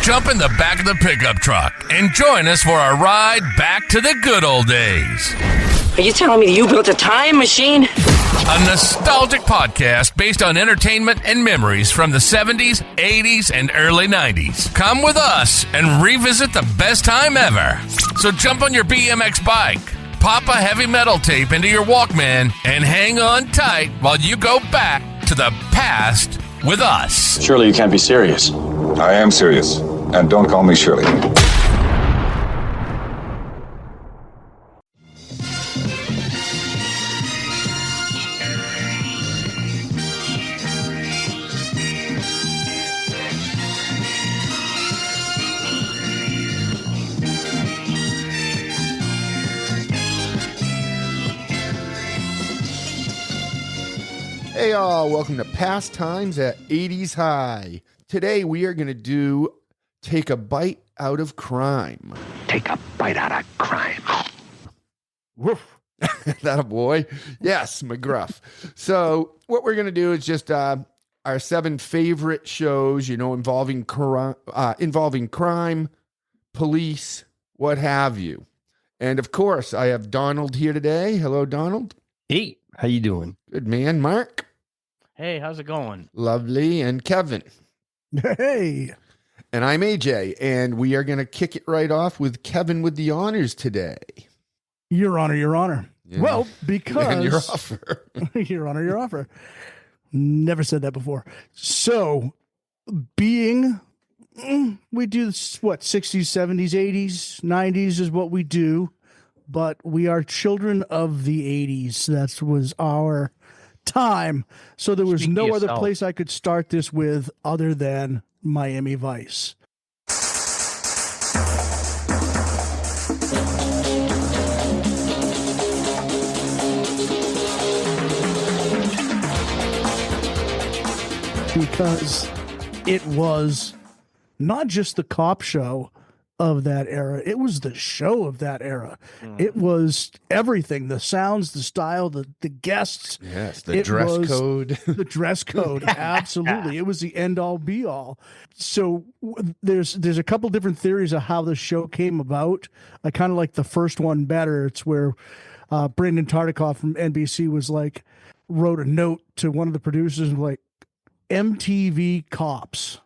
jump in the back of the pickup truck and join us for a ride back to the good old days. Are you telling me that you built a time machine? A nostalgic podcast based on entertainment and memories from the 70s, 80s, and early 90s. Come with us and revisit the best time ever. So jump on your BMX bike, pop a heavy metal tape into your Walkman, and hang on tight while you go back to the past with us. Surely you can't be serious. I am serious, and don't call me Shirley. Hey y'all, welcome to Pastimes at 80's High. Today we are going to Take a Bite Out of Crime. Take a bite out of crime. Woof. That a boy? Yes, McGruff. So what we're going to do is just our 7 favorite shows, involving crime, police, what have you. And of course, I have Donald here today. Hello, Donald. Hey, how you doing? Good man. Mark. Hey, how's it going? Lovely. And Kevin. Hey. And I'm AJ, and we are going to kick it right off with Kevin with the honors today. Your Honor, Your Honor. Yeah. Well, because... And your offer. Your Honor, Your offer. Never said that before. So, being... we do, 60s, 70s, 80s, 90s is what we do, but we are children of the 80s. That was our time. So there was no other place I could start this with other than Miami Vice. Because it was not just the cop show of that era, it was the show of that era. It was everything, the sounds, the style, the guests. Yes, the dress code. The dress code, absolutely. It was the end-all, be-all. So there's a couple different theories of how the show came about. I kind of like the first one better. It's where Brandon Tartikoff from NBC wrote a note to one of the producers like, MTV Cops.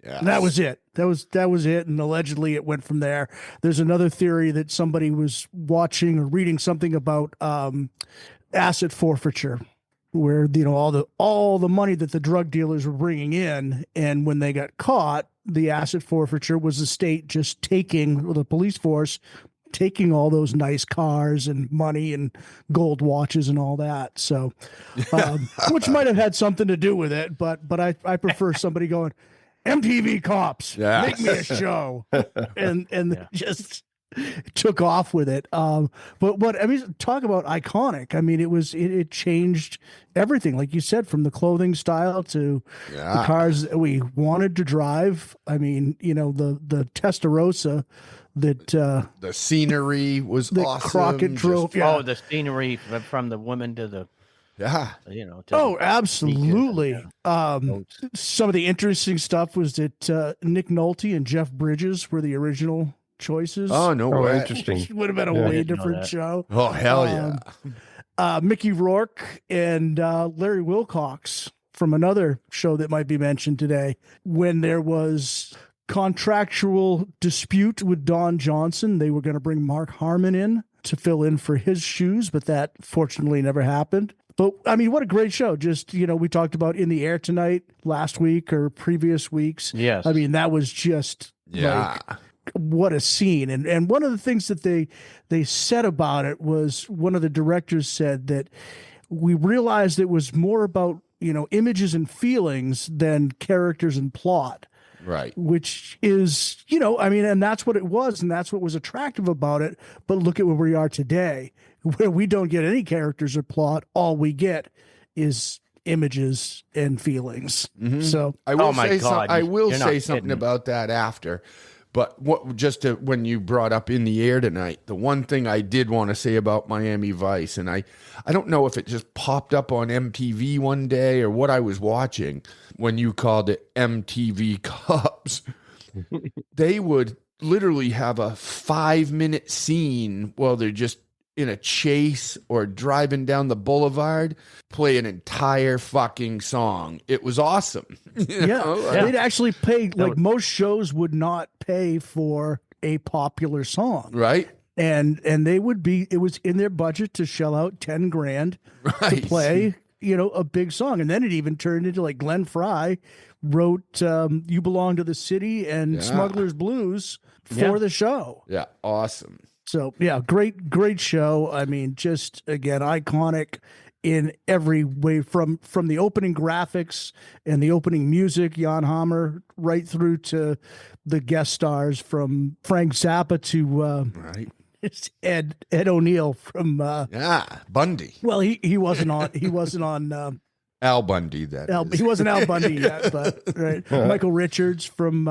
Yes. And that was it. That was it. And allegedly it went from there. There's another theory that somebody was watching or reading something about asset forfeiture, where all the money that the drug dealers were bringing in, and when they got caught, the asset forfeiture was the state just taking, or the police force taking all those nice cars and money and gold watches and all that. So, which might have had something to do with it, but I prefer somebody going, MTV Cops, make me a show, and just took off with it. Talk about iconic. I mean, it changed everything, like you said, from the clothing style to the cars that we wanted to drive. I mean, the Testarossa that the scenery was that awesome. Crockett drove. Oh, the scenery from the women to the absolutely. Some of the interesting stuff was that Nick Nolte and Jeff Bridges were the original choices. Oh, no way. Interesting. It would have been a way different show. Oh, hell yeah. Mickey Rourke and Larry Wilcox from another show that might be mentioned today, when there was contractual dispute with Don Johnson, they were going to bring Mark Harmon in to fill in for his shoes, but that fortunately never happened. But I mean, what a great show. Just, we talked about In the Air Tonight last week or previous weeks. Yes. I mean, that was just what a scene. And one of the things that they said about it was, one of the directors said that we realized it was more about, images and feelings than characters and plot. Right. Which is, and that's what it was, and that's what was attractive about it. But look at where we are today, where we don't get any characters or plot. All we get is images and feelings. Mm-hmm. So I will say something about that after. But when you brought up In the Air Tonight, the one thing I did want to say about Miami Vice, and I don't know if it just popped up on MTV one day or what I was watching when you called it MTV Cops. they would literally have a 5-minute scene while they're just in a chase or driving down the boulevard, play an entire fucking song. It was awesome. They'd actually pay, like most shows would not pay for a popular song. Right. And it was in their budget to shell out 10 grand to play, a big song. And then it even turned into, like, Glenn Fry wrote You Belong to the City and Smuggler's Blues for the show. Yeah. Awesome. So, yeah, great show. I mean, just, again, iconic in every way, from the opening graphics and the opening music, Jan Hammer, right through to the guest stars from Frank Zappa to Ed O'Neill from Bundy. Well, he wasn't on Al Bundy. He wasn't Al Bundy yet, but Michael Richards from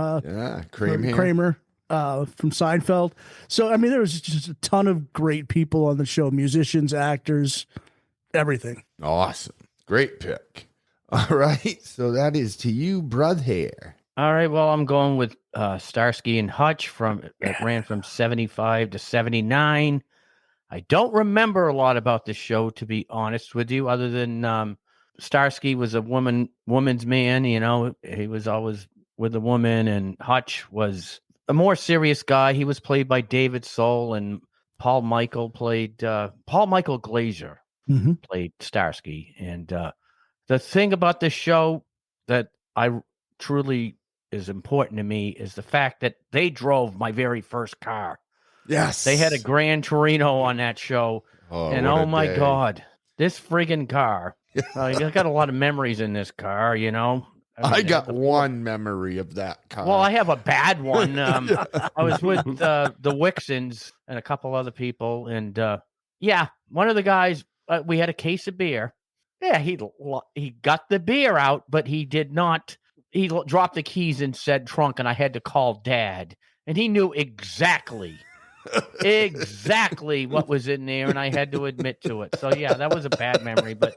Kramer. From Seinfeld. So, I mean, there was just a ton of great people on the show, musicians, actors, everything. Awesome. Great pick. All right. So that is to you, brother. All right. Well, I'm going with Starsky and Hutch that ran from 75 to 79. I don't remember a lot about the show, to be honest with you, other than Starsky was a woman's man, he was always with a woman, and Hutch was a more serious guy. He was played by David Soul, and Paul Michael Glazer played Starsky. And the thing about this show that I truly is important to me is the fact that they drove my very first car. Yes. They had a Gran Torino on that show. And oh my God, this friggin' car. I got a lot of memories in this car, I got one memory of that car. Well, I have a bad one. I was with the Wixons and a couple other people, and one of the guys. We had a case of beer. Yeah, he got the beer out, but he did not. He dropped the keys and said trunk, and I had to call Dad, and he knew exactly what was in there, and I had to admit to it. So yeah, that was a bad memory, but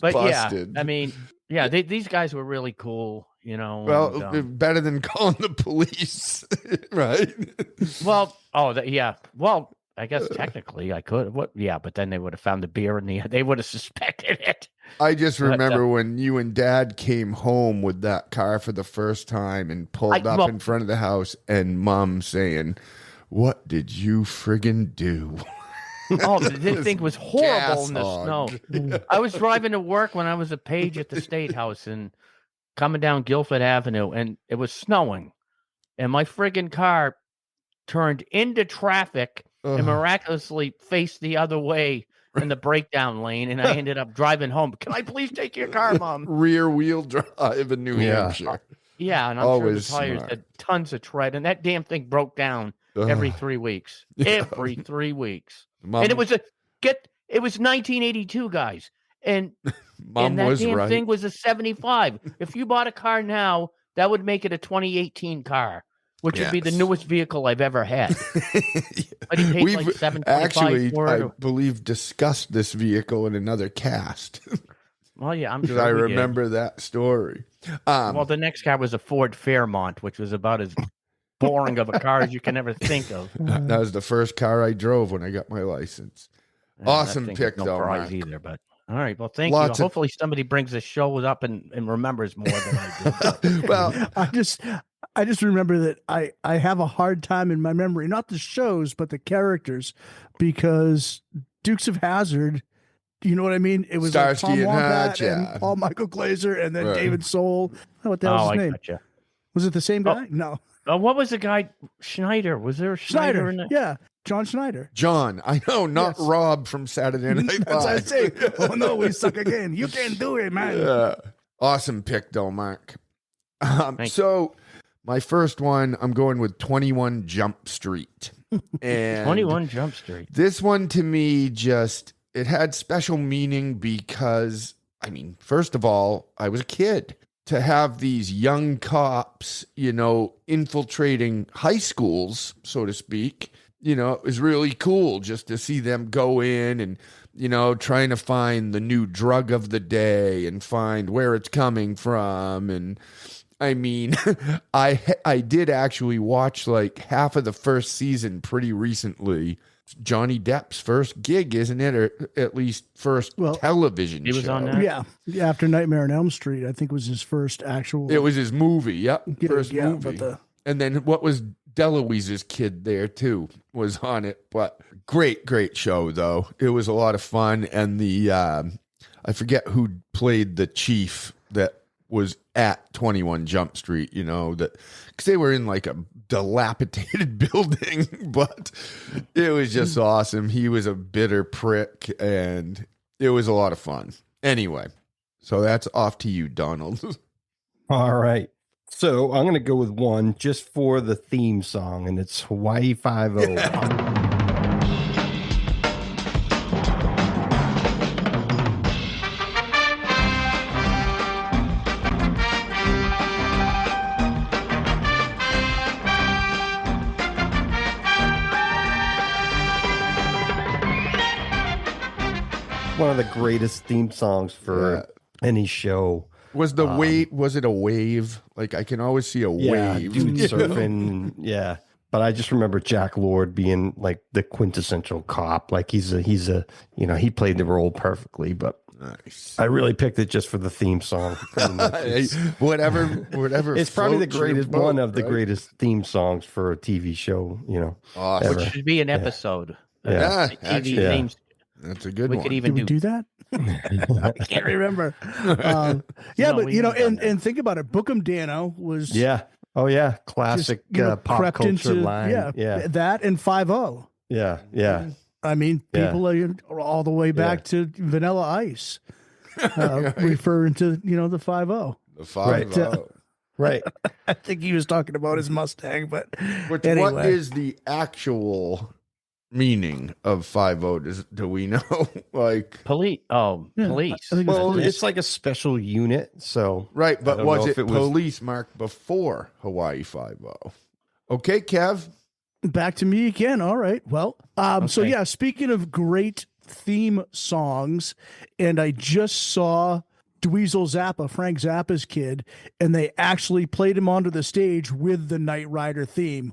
Busted. yeah, I mean. Yeah, these guys were really cool, Well, better than calling the police, right? Well, Well, I guess technically I could. But then they would have found the beer they would have suspected it. I just remember when you and Dad came home with that car for the first time and pulled up in front of the house, and Mom saying, "What did you friggin' do?" Oh, this thing was horrible in the snow. I was driving to work when I was a page at the State House and coming down Guilford Avenue, and it was snowing. And my friggin' car turned into traffic and miraculously faced the other way in the breakdown lane, and I ended up driving home. Can I please take your car, Mom? Rear wheel drive in New Hampshire. Yeah, and I'm sure the tires had tons of tread, and that damn thing broke down every 3 weeks. Every 3 weeks. Mom, and it was 1982, guys, and Mom that was damn right. thing was a 75. If you bought a car now, that would make it a 2018 car, which would be the newest vehicle I've ever had. But he paid like $725 actually, for it. I believe, discussed this vehicle in another cast. Well, yeah, I'm sure I remember that story. Well, the next car was a Ford Fairmont, which was about as boring of a car as you can ever think of. That was the first car I drove when I got my license. Awesome pick, no prize Mark. either, but all right. Well, thank you. Hopefully, somebody brings this show up and remembers more than I do. Well, I just remember that I have a hard time in my memory, not the shows, but the characters, because Dukes of Hazzard. You know what I mean? It was Starsky like Tom and Wombat Hutch, and Paul Michael Glazer, and then David Soul. What the hell's his name? Gotcha. Was it the same guy? No. What was the guy? Schneider. Was there a Schneider in that? Yeah, John Schneider. John, I know, not Rob from Saturday Night Live. That's what I say. Oh no, we suck again. You can't do it, man. Yeah. Awesome pick, though, Mark. So my first one, I'm going with 21 Jump Street. And 21 Jump Street. This one to me it had special meaning because, I mean, first of all, I was a kid. To have these young cops, infiltrating high schools, so to speak, it was really cool just to see them go in and, trying to find the new drug of the day and find where it's coming from. And I mean, I did actually watch like half of the first season pretty recently. Johnny Depp's first gig, isn't it? Or at least first television show. He was on that? Yeah. After Nightmare on Elm Street, I think was his first actual. It was his movie. Yep. First movie. But and then what was DeLuise's kid there too was on it. But great show though. It was a lot of fun. And the I forget who played the chief that was at 21 Jump Street, you know, that because they were in like a dilapidated building, but it was just awesome. He was a bitter prick and it was a lot of fun. Anyway, so that's off to you, Donald. All right. So I'm going to go with one just for the theme song, and it's Hawaii 5-0. One of the greatest theme songs for any show. Was the wave? Was it a wave? Like I can always see a wave. Dude surfing. Yeah, but I just remember Jack Lord being like the quintessential cop. Like he's a he played the role perfectly. But nice. I really picked it just for the theme song. whatever. It's probably the greatest one of the greatest theme songs for a TV show. You know, awesome. Which should be an episode. Yeah, TV actually, themes. That's a good We one. could even do that. I can't remember. But you know, and think about it. Bookham Dano was classic just, pop culture line. That and 5-0. Yeah. I mean, people are all the way back to Vanilla Ice, referring to the 5-0. The 5-0. Right. I think he was talking about his Mustang, but anyway. What is the actual meaning of 5-0? Do we know? Like police? Police. Well, it's like a special unit. So right, but was it police marked before Hawaii 5-0? Okay, Kev. Back to me again. All right. Well, so yeah, speaking of great theme songs, and I just saw Dweezil Zappa, Frank Zappa's kid, and they actually played him onto the stage with the Knight Rider theme.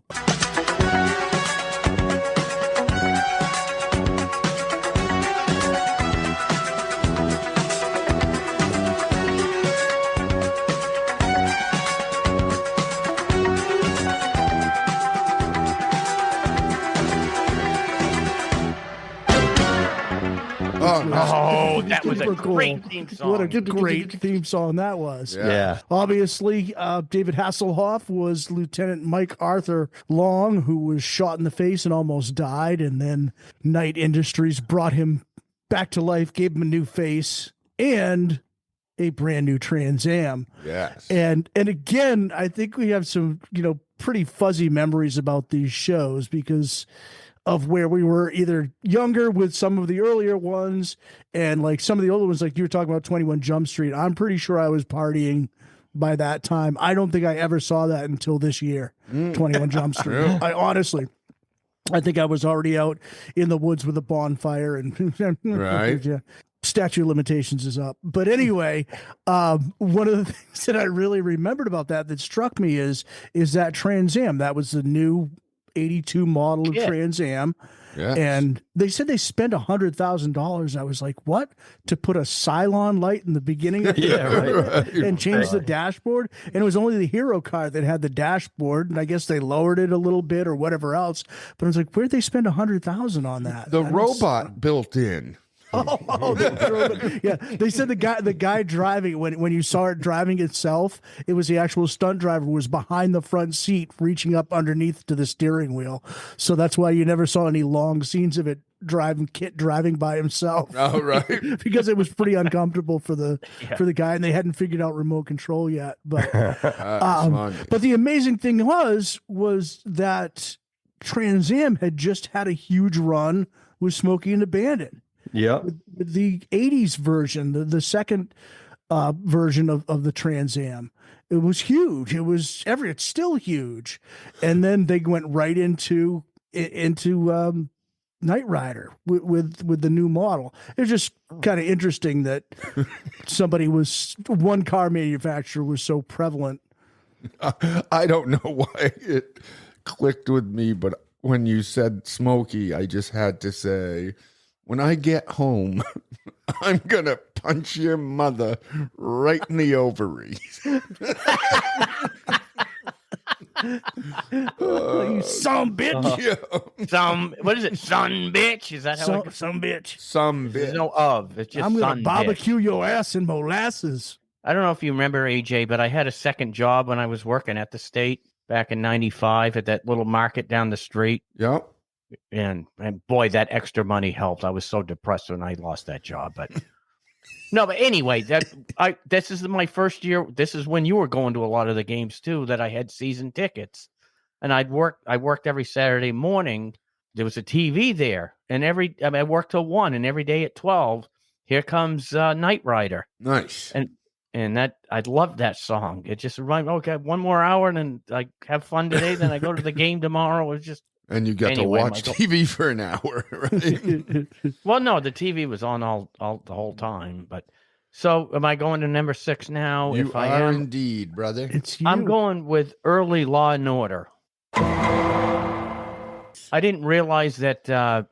That was a great theme song. What a great theme song that was. Yeah. Obviously, David Hasselhoff was Lieutenant Mike Arthur Long, who was shot in the face and almost died. And then Knight Industries brought him back to life, gave him a new face and a brand new Trans Am. Yes. And again, I think we have some, pretty fuzzy memories about these shows because of where we were either younger with some of the earlier ones and like some of the older ones, like you were talking about 21 Jump Street. I'm pretty sure I was partying by that time. I don't think I ever saw that until this year, 21 Jump Street. I think I was already out in the woods with a bonfire and right. Yeah. Statute of limitations is up. But anyway, one of the things that I really remembered about that struck me is that Trans Am. That was the new 82 model of Trans Am. Yes. And they said they spent $100,000. I was like, what? To put a Cylon light in the beginning of and change the dashboard? And it was only the Hero car that had the dashboard. And I guess they lowered it a little bit or whatever else. But I was like, where'd they spend $100,000 on that? The robot built in. Yeah. They said the guy driving when you saw it driving itself, it was the actual stunt driver who was behind the front seat, reaching up underneath to the steering wheel. So that's why you never saw any long scenes of it driving by himself. Oh, right. Because it was pretty uncomfortable for the guy, and they hadn't figured out remote control yet. But but the amazing thing was that Trans Am had just had a huge run with Smokey and the Bandit. Yeah. The 80's version, the second version of the Trans Am, it was huge. It's still huge. And then they went right into Knight Rider with the new model. It's just kind of interesting that one car manufacturer was so prevalent I don't know why it clicked with me, but when you said Smokey, I just had to say, when I get home, I'm going to punch your mother right in the ovaries. You son bitch. Yeah. What is it? Son bitch? Is that how Some bitch. Some There's bit. no of. It's just I'm son going to barbecue bitch. your ass in molasses. I don't know if you remember, AJ, but I had a second job when I was working at the state back in 95 at that little market down the street. Yep. And boy, that extra money helped. I was so depressed when I lost that job. But no, but anyway, this is my first year. This is when you were going to a lot of the games too, that I had season tickets. And I worked every Saturday morning. There was a TV there. And I worked till 1, and every day at 12, here comes Knight Rider. Nice. And that I loved that song. It just reminded me, okay, one more hour and then I have fun today. Then I go to the game tomorrow. It was just And you got to watch TV for an hour, right? Well, no, the TV was on all the whole time. But so am I going to number 6 now? You if I are am, indeed, brother. It's you. I'm going with early Law and Order. I didn't realize that the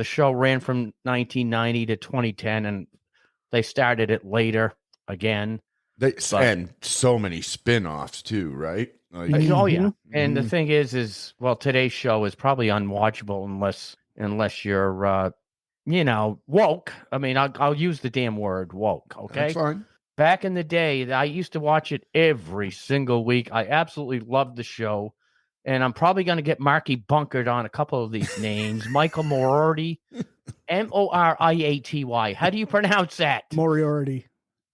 show ran from 1990 to 2010, and they started it later again. And so many spin-offs too, right? Like, Oh yeah. And the thing is well, today's show is probably unwatchable unless you're woke. I mean, I'll use the damn word woke. Okay, that's fine. Back in the day, I used to watch it every single week. I absolutely loved the show. And I'm probably going to get Marky bunkered on a couple of these names. Michael Moriarty, Moriaty. How do you pronounce that? Moriarty.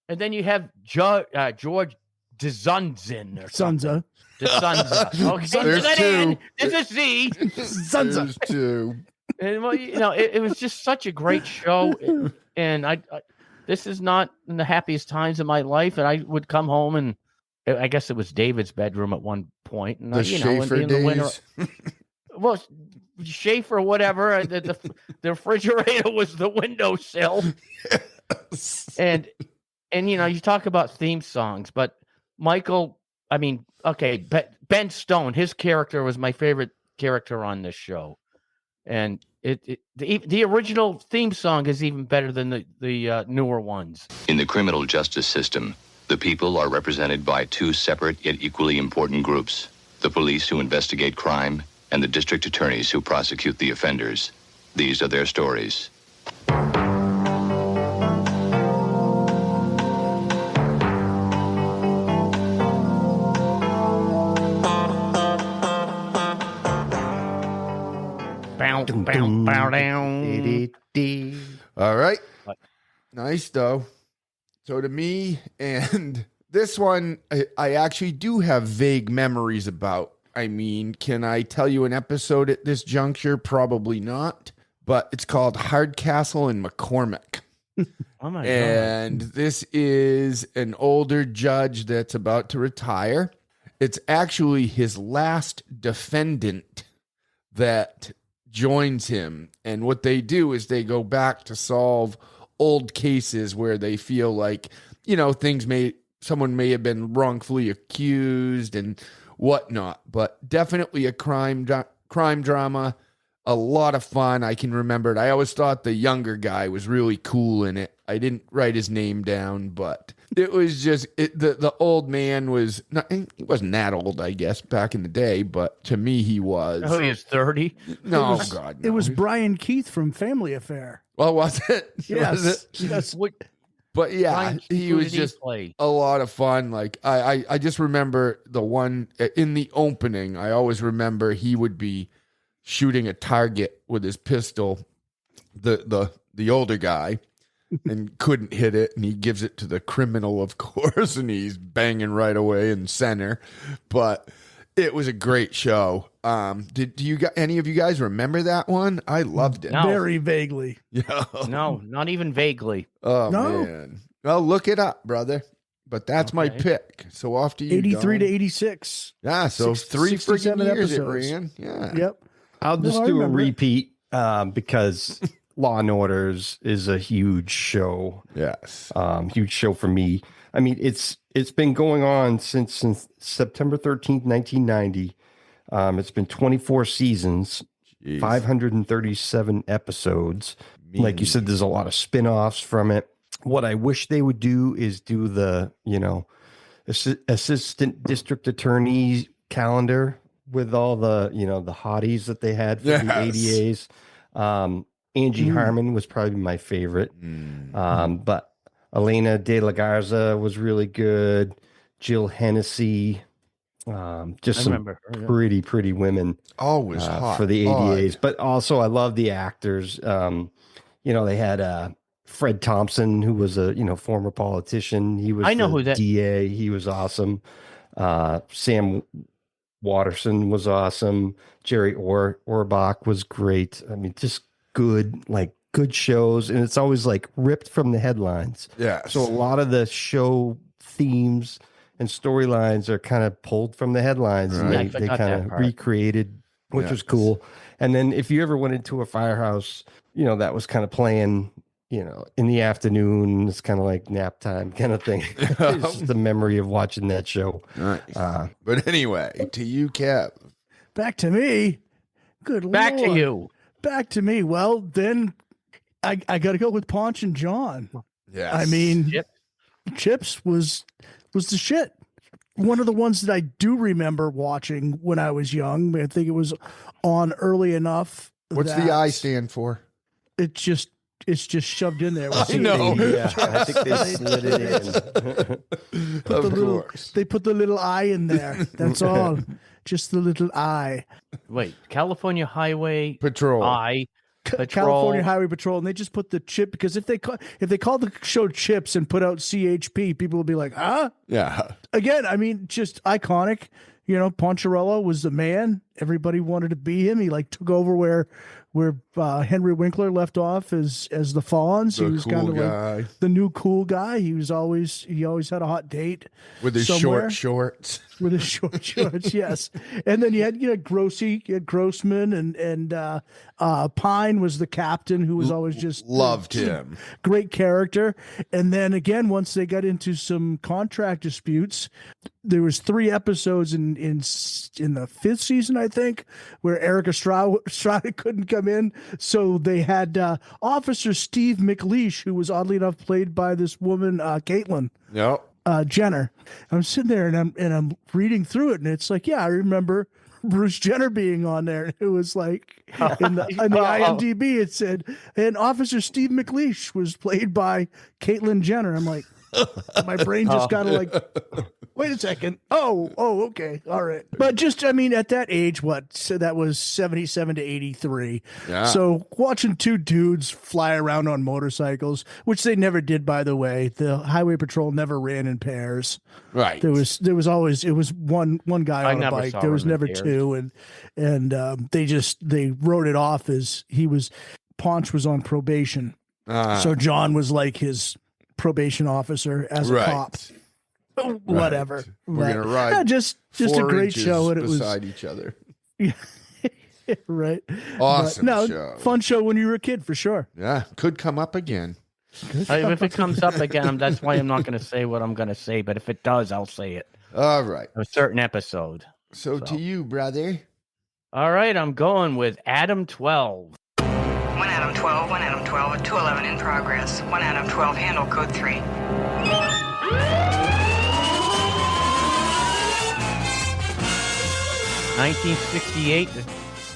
And then you have George DeZunzin or Sunza. DeSunza. Okay, There's two. There's a Z. Sunza. There's two. And well, it was just such a great show. And I this is not in the happiest times of my life. And I would come home, and I guess it was David's bedroom at one point. And The Schaefer days. Well, Schaefer, whatever. The refrigerator was the windowsill. And you talk about theme songs, but Michael, I mean, okay, Ben Stone, his character was my favorite character on this show. And the original theme song is even better than the newer ones. In the criminal justice system, the people are represented by two separate yet equally important groups: the police who investigate crime and the district attorneys who prosecute the offenders. These are their stories. Bow down. All right. Nice, though. So to me, and this one, I actually do have vague memories about. I mean, can I tell you an episode at this juncture? Probably not. But it's called Hardcastle and McCormick. Oh my God. And this is an older judge that's about to retire. It's actually his last defendant that joins him. And what they do is they go back to solve old cases where they feel like, someone may have been wrongfully accused and whatnot. But definitely a crime drama. A lot of fun. I can remember it. I always thought the younger guy was really cool in it. I didn't write his name down, but it was just the old man was not. He wasn't that old, I guess, back in the day, but to me, he was. Oh, he was 30. No, It was Brian Keith from Family Affair. Well, was it? Yes. Was it? Yes. But yeah, Brian, he was just a lot of fun. Like I just remember the one in the opening. I always remember he would be shooting a target with his pistol, the older guy, and couldn't hit it, and he gives it to the criminal, of course, and he's banging right away in center. But it was a great show. Any of you guys remember that one? I loved it. No. Very vaguely. Yeah. No, not even vaguely. Oh No. man. Well, look it up, brother. But that's my pick. So off to you, 83 Don. to 86. Yeah, so 3 freaking 67 years episodes. it ran. Yeah. Yep. I'll No, just I do a remember it. repeat because Law and Orders is a huge show. Yes. Huge show for me. I mean, it's been going on since September 13th, 1990. It's been 24 seasons, Jeez. 537 episodes. Like you said, there's a lot of spin-offs from it. What I wish they would do is do the, assistant district attorney calendar with all the, the hotties that they had for the ADAs. Angie Harmon was probably my favorite. But Elena De La Garza was really good. Jill Hennessy, just some pretty women. Always hot for the ADAs. But also, I love the actors. They had Fred Thompson, who was a former politician. He was DA. He was awesome. Sam Watterson was awesome. Jerry Orbach was great. I mean, just good shows, and it's always like ripped from the headlines. Yeah. So a lot of the show themes and storylines are kind of pulled from the headlines, and they kind of recreated, which was cool. And then if you ever went into a firehouse, that was kind of playing, in the afternoon. It's kind of like nap time kind of thing. It's just the memory of watching that show. Nice. But anyway, to you, Kev. Back to me. Good Back Lord. to you. Back to me. Well, then I got to go with Ponch and John. Yeah. I mean, Chips was the shit. One of the ones that I do remember watching when I was young. I think it was on early enough. What's the I stand for? It's just shoved in there. I know. Yeah, I think they slid it in. They put the little I in there. That's all. Just the little I. Wait, California Highway Patrol. Patrol. California Highway Patrol, and they just put the chip, because if they call the show Chips and put out CHP, people will be like, huh? Yeah. Again, I mean, just iconic. Poncherello was the man. Everybody wanted to be him. He took over where Henry Winkler left off as the Fonz. He was kind of like the new cool guy. He always had a hot date with his short shorts. With his short shorts, yes. And then you had Grossy, you had Grossman, and Pine was the captain, who was always just loved him. Great character. And then again, once they got into some contract disputes, there was 3 episodes in the 5th season, I think, where Eric Estrada couldn't come in, so they had Officer Steve McLeish, who was oddly enough played by this woman, Caitlyn. Yep. Jenner. I'm sitting there and I'm reading through it, and it's like, yeah, I remember Bruce Jenner being on there. It was like in the IMDb it said, and Officer Steve McLeish was played by Caitlyn Jenner. I'm like, my brain just kind of like, wait a second. Oh, okay. All right. But just, I mean, at that age, so that was 77 to 83. Yeah. So watching 2 dudes fly around on motorcycles, which they never did, by the way. The Highway Patrol never ran in pairs. Right. There was always, it was one guy on a bike. There was never 2. And they wrote it off as Ponch was on probation. So John was like his probation officer as a cop. Whatever. We're gonna ride. Just a great show, and it was beside each other. Yeah, right. Awesome show. Fun show when you were a kid, for sure. Yeah, could come up again. If it comes up again, that's why I'm not going to say what I'm going to say. But if it does, I'll say it. All right. A certain episode. So to you, brother. All right, I'm going with Adam 12. 1 Adam 12, 1 Adam 12, at 211 in progress. 1 Adam 12, handle code 3. 1968 to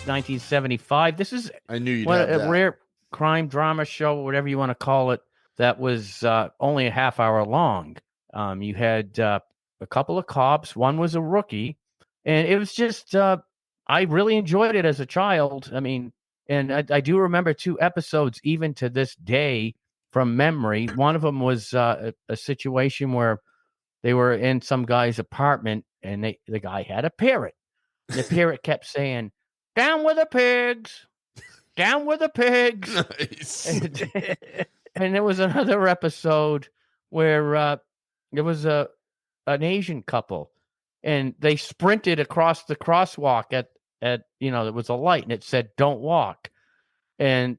1975. This is I knew you'd have that. A rare crime drama show, whatever you want to call it, that was only a half hour long. You had a couple of cops. One was a rookie. And it was just, I really enjoyed it as a child. I mean, and I do remember 2 episodes, even to this day, from memory. One of them was a situation where they were in some guy's apartment, and the guy had a parrot. The parrot kept saying, "Down with the pigs, down with the pigs." Nice. And there was another episode where there was an Asian couple, and they sprinted across the crosswalk at there was a light, and it said "Don't walk," and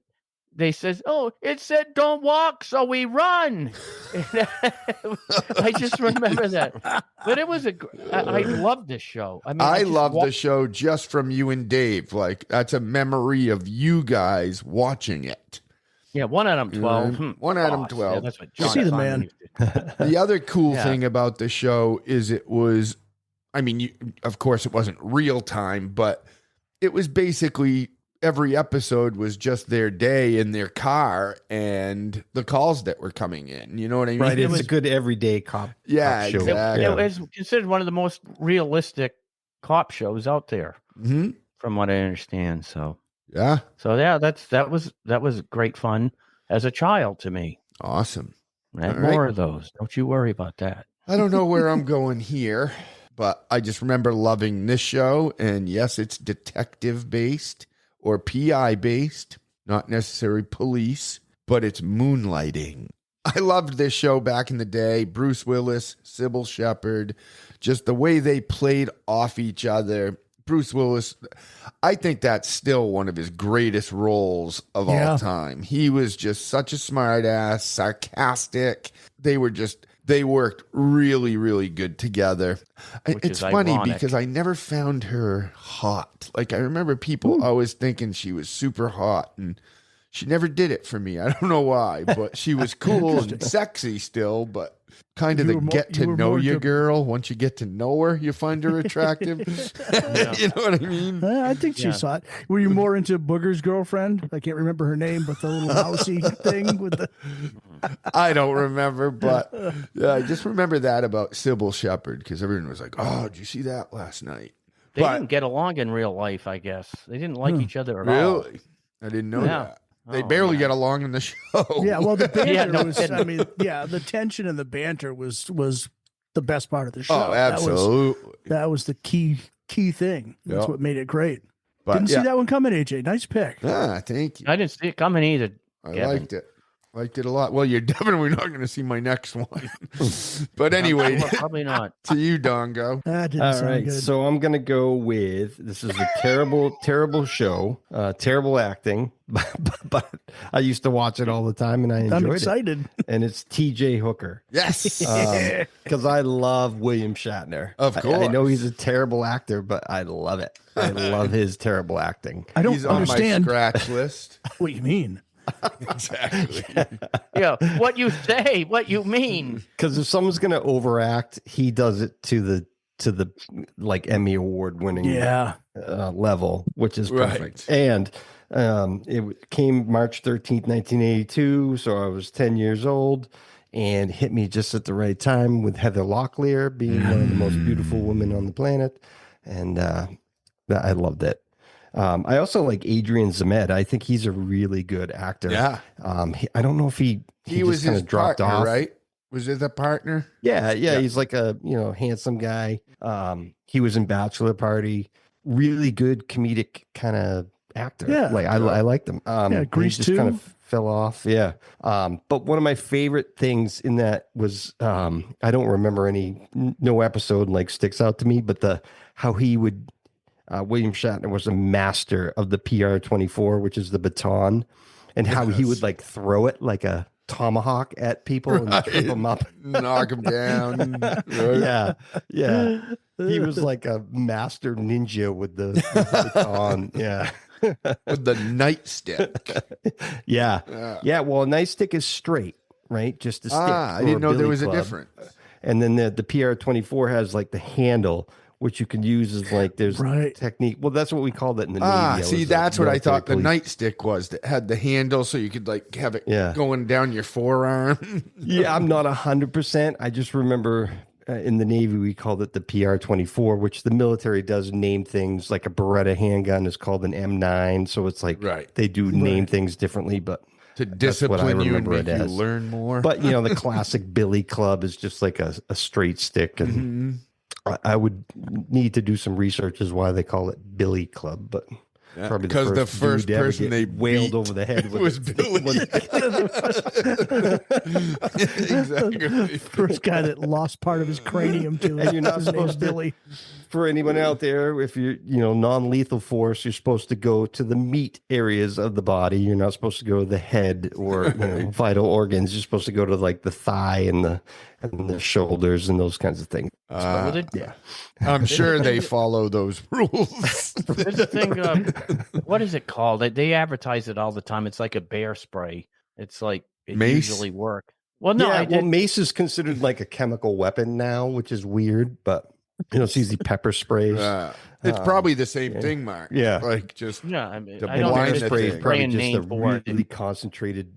they says, "Oh, it said don't walk, so we run." I just remember that. But it was I loved this show. I mean, I love the show just from you and Dave. Like, that's a memory of you guys watching it. Yeah, 1 Adam 12. 1 Adam 12. Yeah, that's what John See the Simon man. The other cool thing about the show is it was, I mean, of course, it wasn't real time, but it was basically every episode was just their day in their car and the calls that were coming in. You know what I mean? Right. It's a good everyday cop. Yeah, cop show. exactly. It was considered one of the most realistic cop shows out there, from what I understand. So yeah, that was great fun as a child to me. Awesome. And more of those. Don't you worry about that. I don't know where I'm going here, but I just remember loving this show. And yes, it's detective based or PI based, not necessarily police, but it's moonlighting. I loved this show back in the day. Bruce Willis, Sybil Shepherd, just the way they played off each other. Bruce Willis, I think that's still one of his greatest roles of all time. He was just such a smart ass, sarcastic. They worked really, really good together. It's funny because I never found her hot. Like, I remember people always thinking she was super hot, and she never did it for me. I don't know why, but she was cool and sexy still, but kind of know you girl. Once you get to know her, you find her attractive. You know what I mean? I think she's hot. Were you more into Booger's girlfriend? I can't remember her name, but the little mousy thing with the... I don't remember, but I just remember that about Sybil Shepherd because everyone was like, "Oh, did you see that last night?" They didn't get along in real life, I guess. They didn't like each other at all. Really? I didn't know that. They barely get along in the show. Yeah, well, the banter was, I mean, the tension and the banter was the best part of the show. Oh, absolutely. That was the key thing. That's what made it great. But, didn't see that one coming, AJ. Nice pick. Thank you. I didn't see it coming either. I liked it. Liked it a lot. Well, you're definitely not going to see my next one. But anyway, probably not. To you, Dongo. That didn't All sound right, good. so I'm going to go with, this is a terrible show, terrible acting, but I used to watch it all the time and I enjoyed it. I'm excited. And it's T.J. Hooker. Yes. Because I love William Shatner. Of course. I know he's a terrible actor, but I love it. I love his terrible acting. I don't He's understand. on my scratch list. What you mean? Exactly. Yeah, what you say, what you mean. Because if someone's going to overact, he does it to the like Emmy Award winning level, which is perfect. Right. And it came March 13th, 1982. So I was 10 years old and hit me just at the right time with Heather Locklear being one of the most beautiful women on the planet. And I loved it. I also like Adrian Zmed. I think he's a really good actor. Yeah. I don't know if he was kind his of dropped partner, off. right? Was it the partner? Yeah. He's like a handsome guy. He was in Bachelor Party. Really good comedic kind of actor. Yeah. Like I liked him. Grease he just too. kind of fell off. Yeah. But one of my favorite things in that was I don't remember no episode like sticks out to me, but how he would. William Shatner was a master of the PR-24, which is the baton, and how he would like throw it like a tomahawk at people and trip them up, knock them down. Right? Yeah. He was like a master ninja with the baton. Yeah. With the nightstick. Yeah. Well, a nightstick is straight, right? Just a stick. I didn't know there was a difference. And then the PR-24 has like the handle, which you can use as like there's technique. Well, that's what we called it in the Navy. See, that's what I thought the nightstick was, that had the handle so you could like have it going down your forearm. Yeah, I'm not 100%. I just remember in the Navy we called it the PR-24, which the military does name things. Like a Beretta handgun is called an M9, so it's like they do name things differently, but to discipline you and make you learn more. But the classic Billy Club is just like a straight stick, and I would need to do some research as why they call it Billy Club, but Probably because the first person they wailed over the head was Billy. Exactly. First guy that lost part of his cranium to it. And you're not supposed to, Billy. For anyone out there, if you're, non-lethal force, you're supposed to go to the meat areas of the body. You're not supposed to go to the head or vital organs. You're supposed to go to like the thigh and the shoulders and those kinds of things. Yeah. I'm sure they follow those rules. There's a thing. What is it called? They advertise it all the time. It's like a bear spray. It's like it Mace? usually work. Well, no, mace is considered like a chemical weapon now, which is weird, but it's easy pepper sprays. It's probably the same thing, Mark. Yeah, like just I mean, the I don't blind know if spray it's is a probably brand just name a for really it. concentrated,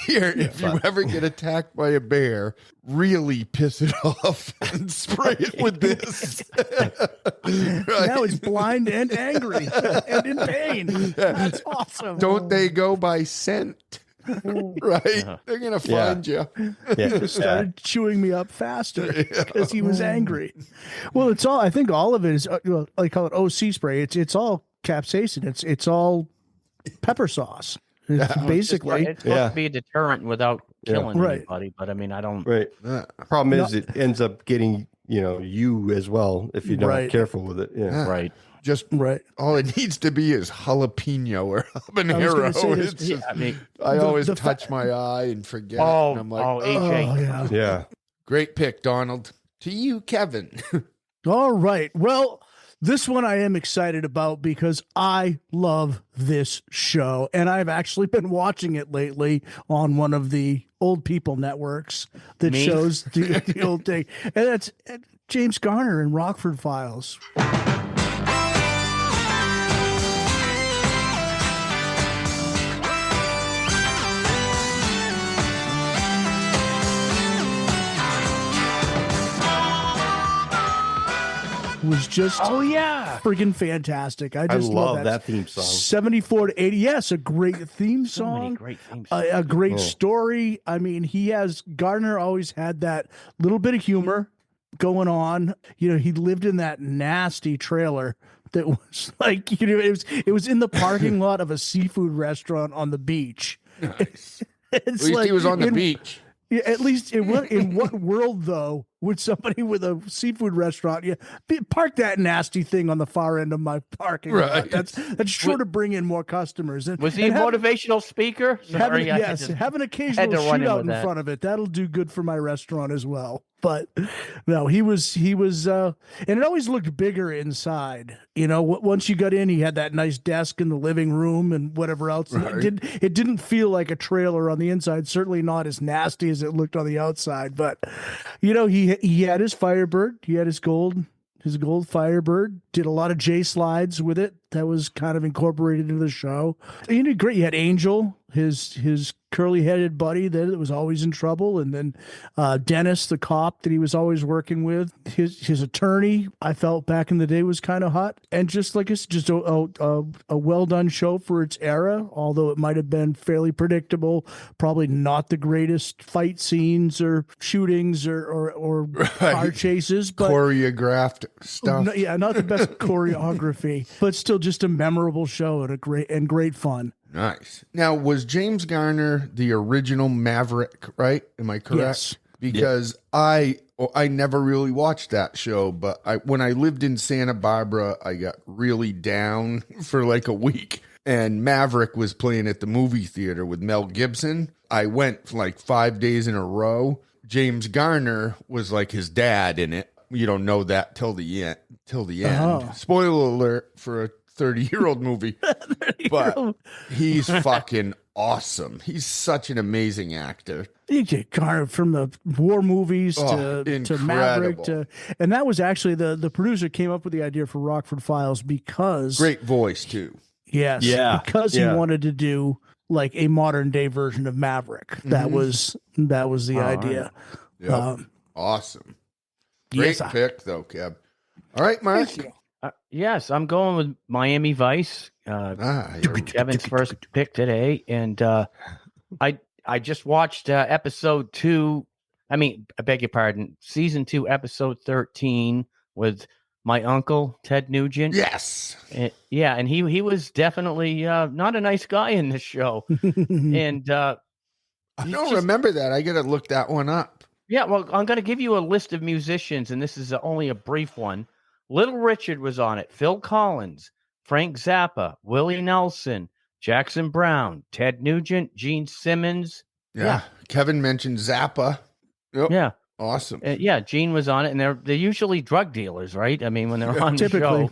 Here, if you ever get attacked by a bear, really piss it off and spray it with this. Right? Now it's blind and angry and in pain. That's awesome. Don't they go by scent? Right? They're going to find you. He started chewing me up faster because he was angry. Well, it's all, I think all of it is, I call it OC spray. It's all capsaicin. It's all pepper sauce. It's basically, it's supposed to be a deterrent without killing anybody. But I mean, I don't. Right. Problem is, it ends up getting you as well if you're not careful with it. Yeah. Right. Just all it needs to be is jalapeno or habanero. I always touch my eye and forget. And I'm like, AJ. Yeah. Great pick, Donald. To you, Kevin. All right. Well, this one I am excited about because I love this show, and I've actually been watching it lately on one of the old people networks that shows the old thing, and that's James Garner in Rockford Files. Was just friggin' fantastic. I just love that theme song. 74 to 80. Yes, a great theme song. So many great theme songs. A great story. I mean, Gardner always had that little bit of humor going on. He lived in that nasty trailer that was like, it was in the parking lot of a seafood restaurant on the beach. Nice. At least he was on the beach. Yeah, at least in what world, though, would somebody with a seafood restaurant park that nasty thing on the far end of my parking lot? That's sure to bring in more customers. Was he a motivational speaker? Have an occasional shootout in front of it. That'll do good for my restaurant as well. But no, he was, and it always looked bigger inside. Once you got in, he had that nice desk in the living room and whatever else. Right. It didn't feel like a trailer on the inside. Certainly not as nasty as it looked on the outside. But he had his Firebird. He had his gold Firebird. Did a lot of J slides with it. That was kind of incorporated into the show. He did great. You had Angel, his curly-headed buddy that was always in trouble, and then Dennis, the cop that he was always working with. His attorney, I felt back in the day, was kind of hot, and just like it's just a well-done show for its era. Although it might have been fairly predictable, probably not the greatest fight scenes or shootings or car chases, but choreographed stuff. Not the best choreography, but still just a memorable show and great fun. Nice. Now, was James Garner the original Maverick, right? Am I correct? Yes. Because I never really watched that show, but when I lived in Santa Barbara, I got really down for like a week. And Maverick was playing at the movie theater with Mel Gibson. I went like 5 days in a row. James Garner was like his dad in it. You don't know that till the end. Oh. Spoiler alert for a 30-year-old movie. But he's fucking awesome. He's such an amazing actor. AJ Garner, from the war movies to Maverick and that was actually the producer came up with the idea for Rockford Files because great voice too. Yes. Yeah. Because he wanted to do like a modern day version of Maverick. That was the idea. Right. Yep. Awesome. Great pick though, Kev. All right, Mark. Yes, I'm going with Miami Vice. Kevin's first pick today, and I just watched episode 2. I beg your pardon, season 2, episode 13 with my uncle Ted Nugent. Yes. Yeah, and he was definitely not a nice guy in this show. And I don't remember that. I got to look that one up. Yeah, well, I'm going to give you a list of musicians, and this is only a brief one. Little Richard was on it. Phil Collins, Frank Zappa, Willie Nelson, Jackson Browne, Ted Nugent, Gene Simmons. Yeah. Kevin mentioned Zappa. Yep. Yeah. Awesome. Yeah, Gene was on it, and they're usually drug dealers, right? I mean, when they're on the typically. show.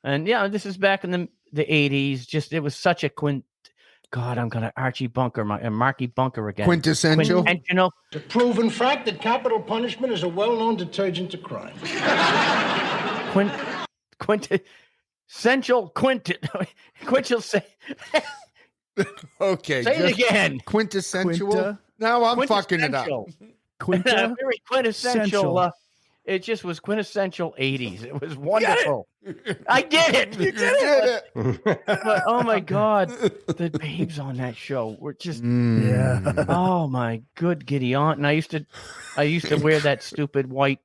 And yeah, this is back in the 80s. Just it was such a God, I'm gonna Archie Bunker, Marky Bunker again. Quintessential. Quintessential. It's a proven fact that capital punishment is a well-known detergent to crime. Quintessential. Okay. Say it again. Quintessential. Now I'm fucking it up. Very quintessential. It just was quintessential 80s. It was wonderful. I did it. You did it. But, oh my God, the babes on that show were just oh my good giddy aunt. And I used to wear that stupid white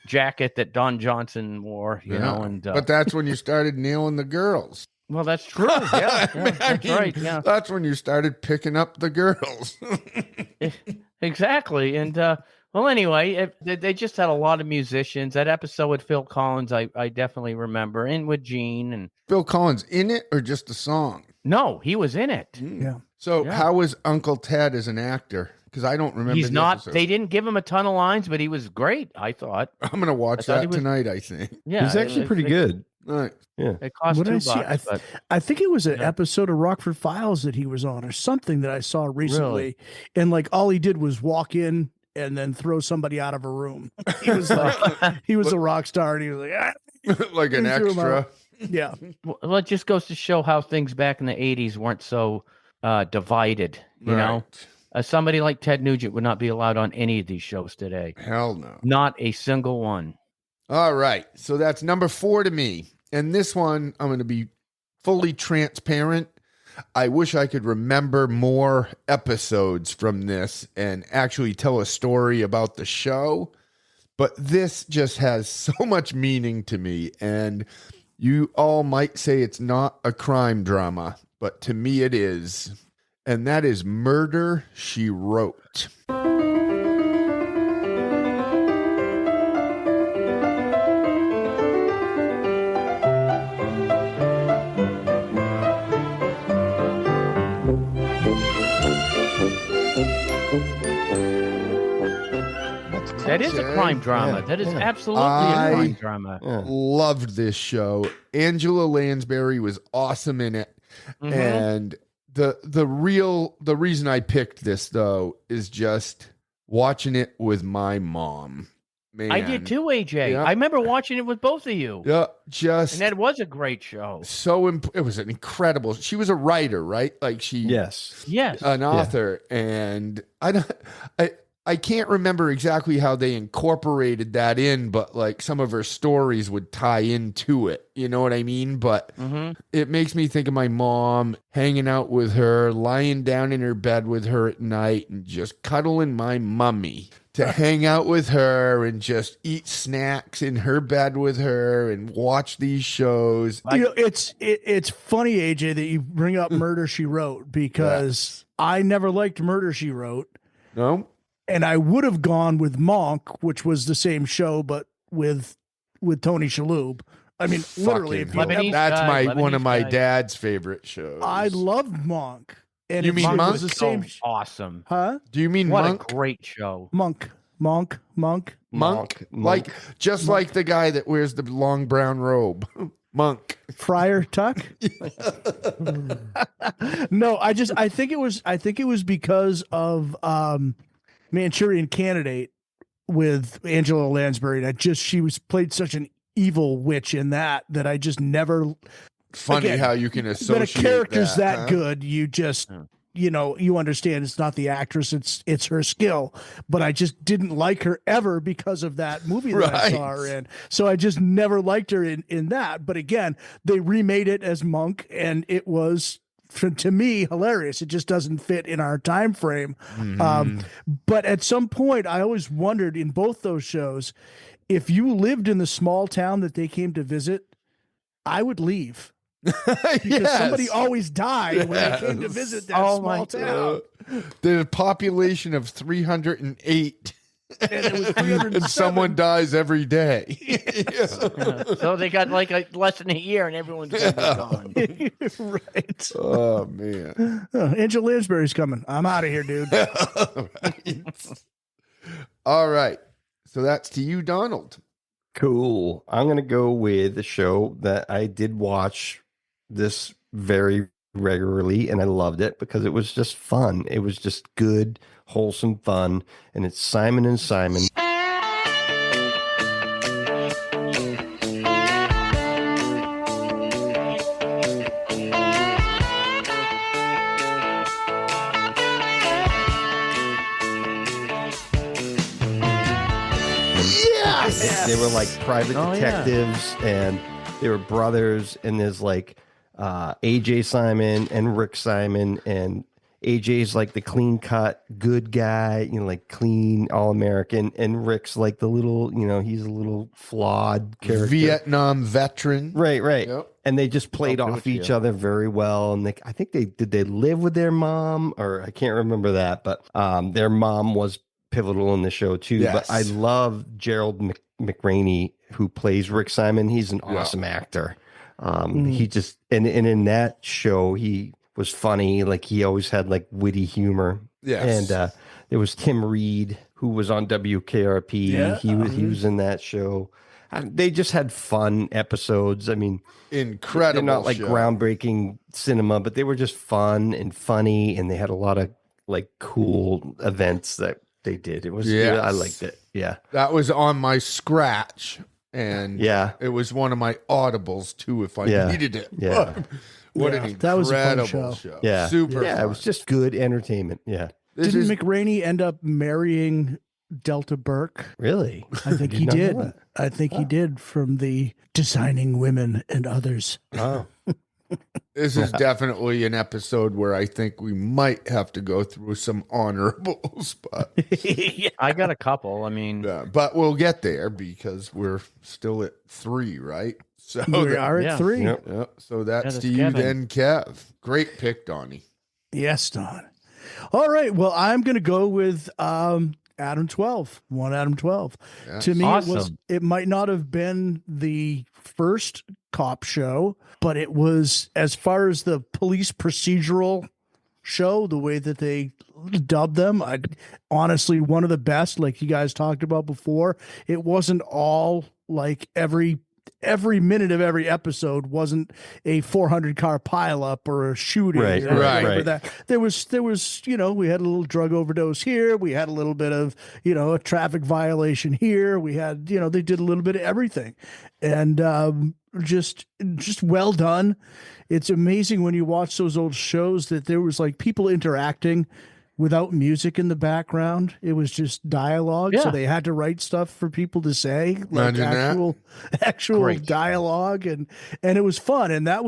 jacket that Don Johnson wore, you know. And but that's when you started nailing the girls. Well, that's true. Yeah, that's right. Yeah, that's when you started picking up the girls. Exactly. And well, anyway, they just had a lot of musicians. That episode with Phil Collins, I definitely remember, and with Gene. And Phil Collins in it or just the song? No, he was in it. Yeah. So how was Uncle Ted as an actor? Because I don't remember. He's not. They didn't give him a ton of lines, but he was great, I thought. I'm going to watch that tonight, I think. Yeah, he's actually pretty good. All right. Yeah. It cost $2. I think it was an episode of Rockford Files that he was on, or something that I saw recently. Really? And like all he did was walk in and then throw somebody out of a room. He was like, he was a rock star, and he was like, like an extra. Yeah. Well, it just goes to show how things back in the 80s weren't so divided. You know, somebody like Ted Nugent would not be allowed on any of these shows today. Hell no. Not a single one. All right. So that's number 4 to me. And this one, I'm going to be fully transparent. I wish I could remember more episodes from this and actually tell a story about the show. But this just has so much meaning to me. And you all might say it's not a crime drama, but to me it is. And that is Murder, She Wrote. That is a crime drama. That is absolutely a crime drama. Loved this show. Angela Lansbury was awesome in it. Mm-hmm. And the reason I picked this though is just watching it with my mom. Man. I did too, AJ. Yeah. I remember watching it with both of you. Yeah, and that was a great show. It was an incredible. She was a writer, right? Like yes, an author, and I can't remember exactly how they incorporated that in, but like some of her stories would tie into it. You know what I mean? But it makes me think of my mom hanging out with her, lying down in her bed with her at night and just cuddling my mummy to hang out with her and just eat snacks in her bed with her and watch these shows. You know, it's funny, AJ, that you bring up Murder, She Wrote, because I never liked Murder, She Wrote. No. And I would have gone with Monk, which was the same show, but with Tony Shalhoub. I mean, literally, that's one of my dad's favorite shows. I loved Monk. And you mean Monk? Was the same awesome. Huh? Do you mean what Monk? A great show. Monk. Like just like the guy that wears the long brown robe. Monk. Friar Tuck? No, I think it was because of Manchurian Candidate with Angela Lansbury. She was played such an evil witch in that I just never. Funny how you can associate when a character's that huh? good, you just you understand it's not the actress, it's her skill. But I just didn't like her ever because of that movie that I saw her in. So I just never liked her in that. But again, they remade it as Monk, and it was, to me, hilarious. It just doesn't fit in our time frame. But at some point, I always wondered in both those shows if you lived in the small town that they came to visit, I would leave. Because somebody always died when they came to visit that small town. The population of 308. And it was 307. And someone dies every day. So they got like less than a year and everyone's gone. Right. Oh, man. Angela Lansbury's coming. I'm out of here, dude. All right. So that's to you, Donald. Cool. I'm going to go with a show that I did watch this very regularly, and I loved it because it was just fun. It was just good, wholesome fun, and it's Simon and Simon. Yes! They were like private detectives, and they were brothers, and there's like AJ Simon and Rick Simon, and AJ's like the clean cut good guy, like clean all-American, and Rick's like the little, he's a little flawed character. Vietnam veteran. Right. Yep. And they just played off each other very well. And I think they live with their mom, or I can't remember that, but their mom was pivotal in the show too. Yes. But I love Gerald McRaney, who plays Rick Simon. He's an awesome actor. He just and in that show he was funny. Like he always had like witty humor. Yes. And there was Tim Reed, who was on WKRP. Yeah. He was in that show. They just had fun episodes. I mean, incredible. They're not like show. Groundbreaking cinema, but they were just fun and funny, and they had a lot of like cool events that they did. It was good. I liked it. Yeah. That was on my scratch. And it was one of my audibles too, if I needed it. Yeah. What an incredible that was a fun show. Yeah. Super fun. It was just good entertainment. Yeah. Didn't McRaney end up marrying Delta Burke? Really? I think he did. I think he did, from the Designing Women and Others. Oh. This is definitely an episode where I think we might have to go through some honorables, but I got a couple. I mean, but we'll get there because we're still at 3, right? So we are at 3. Yep. So that's to you then, Kev. Great pick, Donnie. Yes, Don. All right. Well, I'm going to go with Adam 12. One Adam 12. Yeah. To me, it might not have been the first cop show, but it was, as far as the police procedural show, the way that they dubbed them, honestly, one of the best, like you guys talked about before. It wasn't all like every minute of every episode wasn't a 400 car pileup or a shooting. Right. That. There was, we had a little drug overdose here. We had a little bit of, a traffic violation here. We had, they did a little bit of everything, and just well done. It's amazing when you watch those old shows that there was like people interacting without music in the background. It was just dialogue. So they had to write stuff for people to say, like actual dialogue. And it was fun. And that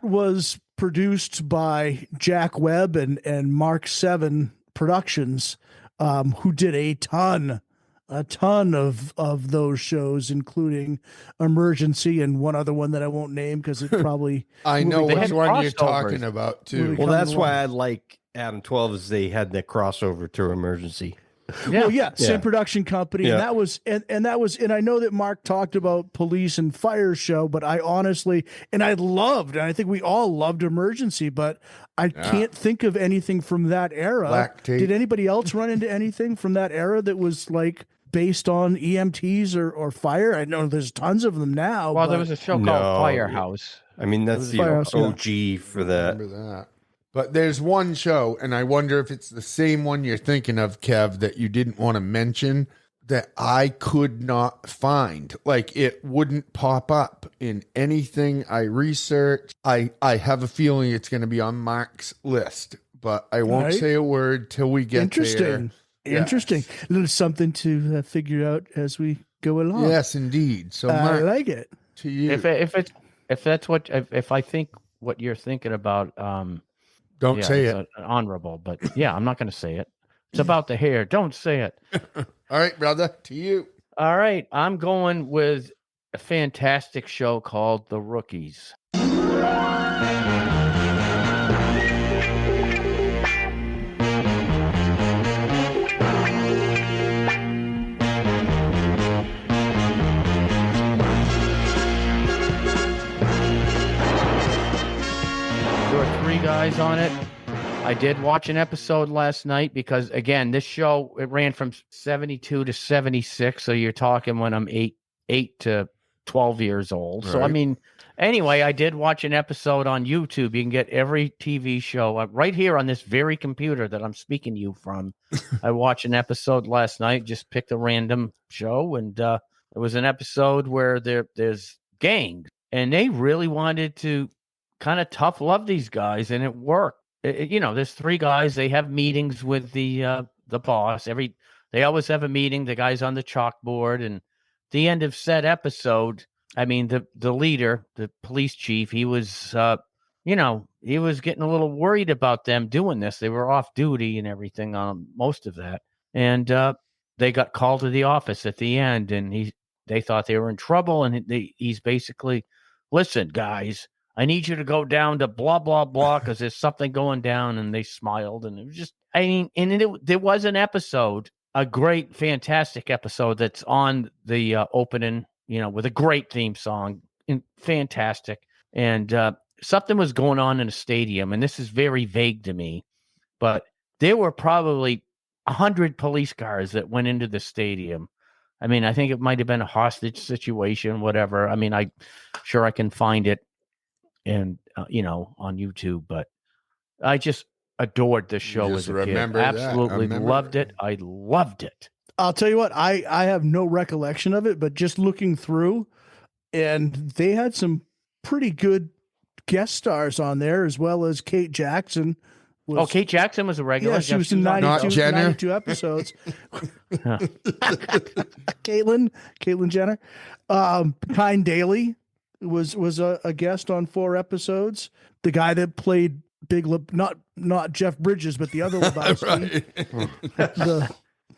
was produced by Jack Webb and Mark 7 Productions, who did a ton of those shows, including Emergency and one other one that I won't name because it probably I know which one you're talking about too. Well, that's why I like Adam 12 is they had the crossover to Emergency. Same production company. And that was and I know that Mark talked about Police and Fire show, but I honestly, and I think we all loved Emergency, but I can't think of anything from that era. Did anybody else run into anything from that era that was like based on EMTs or fire? I know there's tons of them now. Well, there was a show called Firehouse. I mean, that's the OG for that. Remember that. But there's one show, and I wonder if it's the same one you're thinking of, Kev, that you didn't want to mention, that I could not find. Like, it wouldn't pop up in anything I researched. I have a feeling it's going to be on Mark's list, but I won't say a word till we get there. Interesting. A little something to figure out as we go along. Yes, indeed. So, I Mark, like it. To you. If I think what you're thinking about, don't say it. Honorable, but I'm not going to say it. It's about the hair. Don't say it. All right, brother, to you. All right, I'm going with a fantastic show called The Rookies. There were 3 guys on it. I did watch an episode last night because, again, this show, it ran from 72 to 76. So you're talking when I'm 8 to 12 years old. Right. So, I mean, anyway, I did watch an episode on YouTube. You can get every TV show right here on this very computer that I'm speaking to you from. I watched an episode last night, just picked a random show. And it was an episode where there's gangs, and they really wanted to kind of tough love these guys, and it worked. There's 3 guys. They have meetings with the boss. They always have a meeting. The guy's on the chalkboard, and the end of said episode, I mean, the leader, the police chief, he was, he was getting a little worried about them doing this. They were off duty and everything on most of that, and they got called to the office at the end, and they thought they were in trouble, and he's basically, listen, guys, I need you to go down to blah, blah, blah, because there's something going down. And they smiled. And it was just, I mean, and there was an episode, a great, fantastic episode that's on the opening, with a great theme song. Fantastic. And something was going on in a stadium. And this is very vague to me, but there were probably 100 police cars that went into the stadium. I mean, I think it might have been a hostage situation, whatever. I mean, I'm sure I can find it. And on YouTube, but I just adored this show as a kid. Absolutely loved it. I loved it. I'll tell you what, I have no recollection of it, but just looking through, and they had some pretty good guest stars on there, as well as Kate Jackson. Kate Jackson was a regular. Yeah, she was in 92 episodes. Caitlyn Jenner, Kind Daly was a guest on 4 episodes. The guy that played not Jeff Bridges, but the other Lebowski,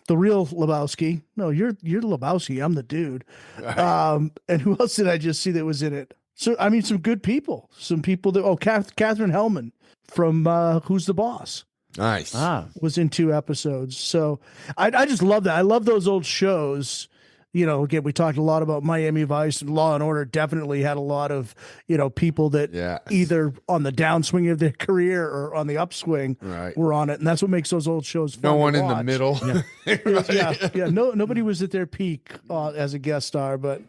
the real Lebowski. No, you're Lebowski. I'm the dude. Right. And who else did I just see that was in it? So I mean, some good people. Some people that Catherine Hellman from Who's the Boss? Nice. Was in 2 episodes. So I just love that. I love those old shows. Again, we talked a lot about Miami Vice, and Law and Order definitely had a lot of, people that either on the downswing of their career or on the upswing were on it. And that's what makes those old shows fun. No one in the middle. Yeah. Nobody was at their peak as a guest star, but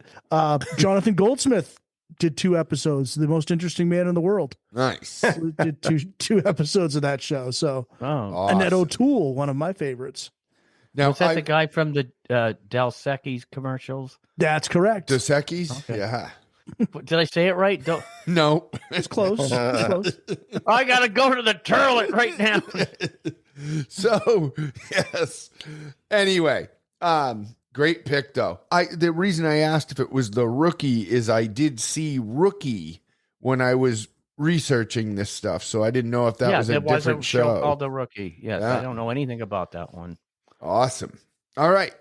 Jonathan Goldsmith did 2 episodes, The Most Interesting Man in the World. Nice. Did two episodes of that show. So, awesome. Annette O'Toole, one of my favorites. Now, was that the guy from the Del Secchi's commercials? That's correct. Dos Equis? Okay. Yeah. Did I say it right? No. It's close. It's close. I got to go to the toilet right now. So, yes. Anyway, great pick, though. The reason I asked if it was The Rookie is I did see Rookie when I was researching this stuff, so I didn't know if that was a different show. Called The Rookie. Yes, yeah. I don't know anything about that one. Awesome. All right.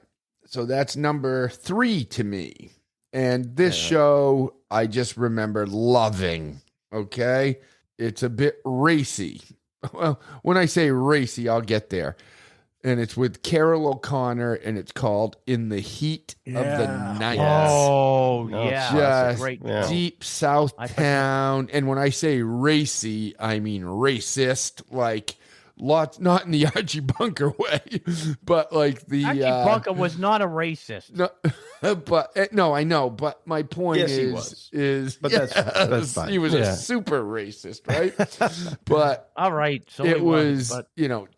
So that's number 3 to me. And this show, I just remember loving. Okay. It's a bit racy. Well, when I say racy, I'll get there. And it's with Carol O'Connor, and it's called In the Heat of the Night. Oh, yeah. Just great deep South town. And when I say racy, I mean racist, like lots, not in the Archie Bunker way, but like the Archie Bunker was not a racist. No, but no, I know. But my point is, but that's fine. He was a super racist, right? But all right, so it was,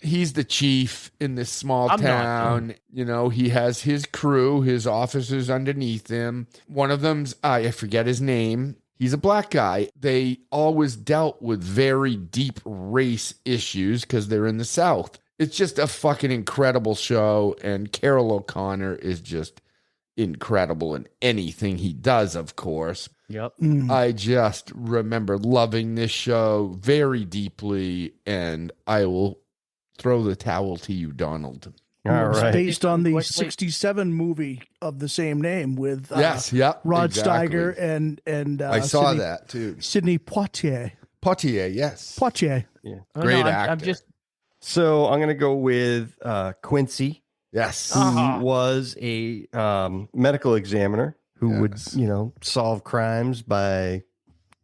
he's the chief in this small town. He has his crew, his officers underneath him. One of them's I forget his name. He's a black guy. They always dealt with very deep race issues because they're in the South. It's just a fucking incredible show, and Carol O'Connor is just incredible in anything he does, of course. Yep. I just remember loving this show very deeply, and I will throw the towel to you, Donald. All right. Based on the 67 movie of the same name with Rod Steiger and I saw that too. Sidney Poitier. Yes. Poitier. Yeah. Great actor. So I'm going to go with Quincy. Yes. Who was a medical examiner who would, solve crimes by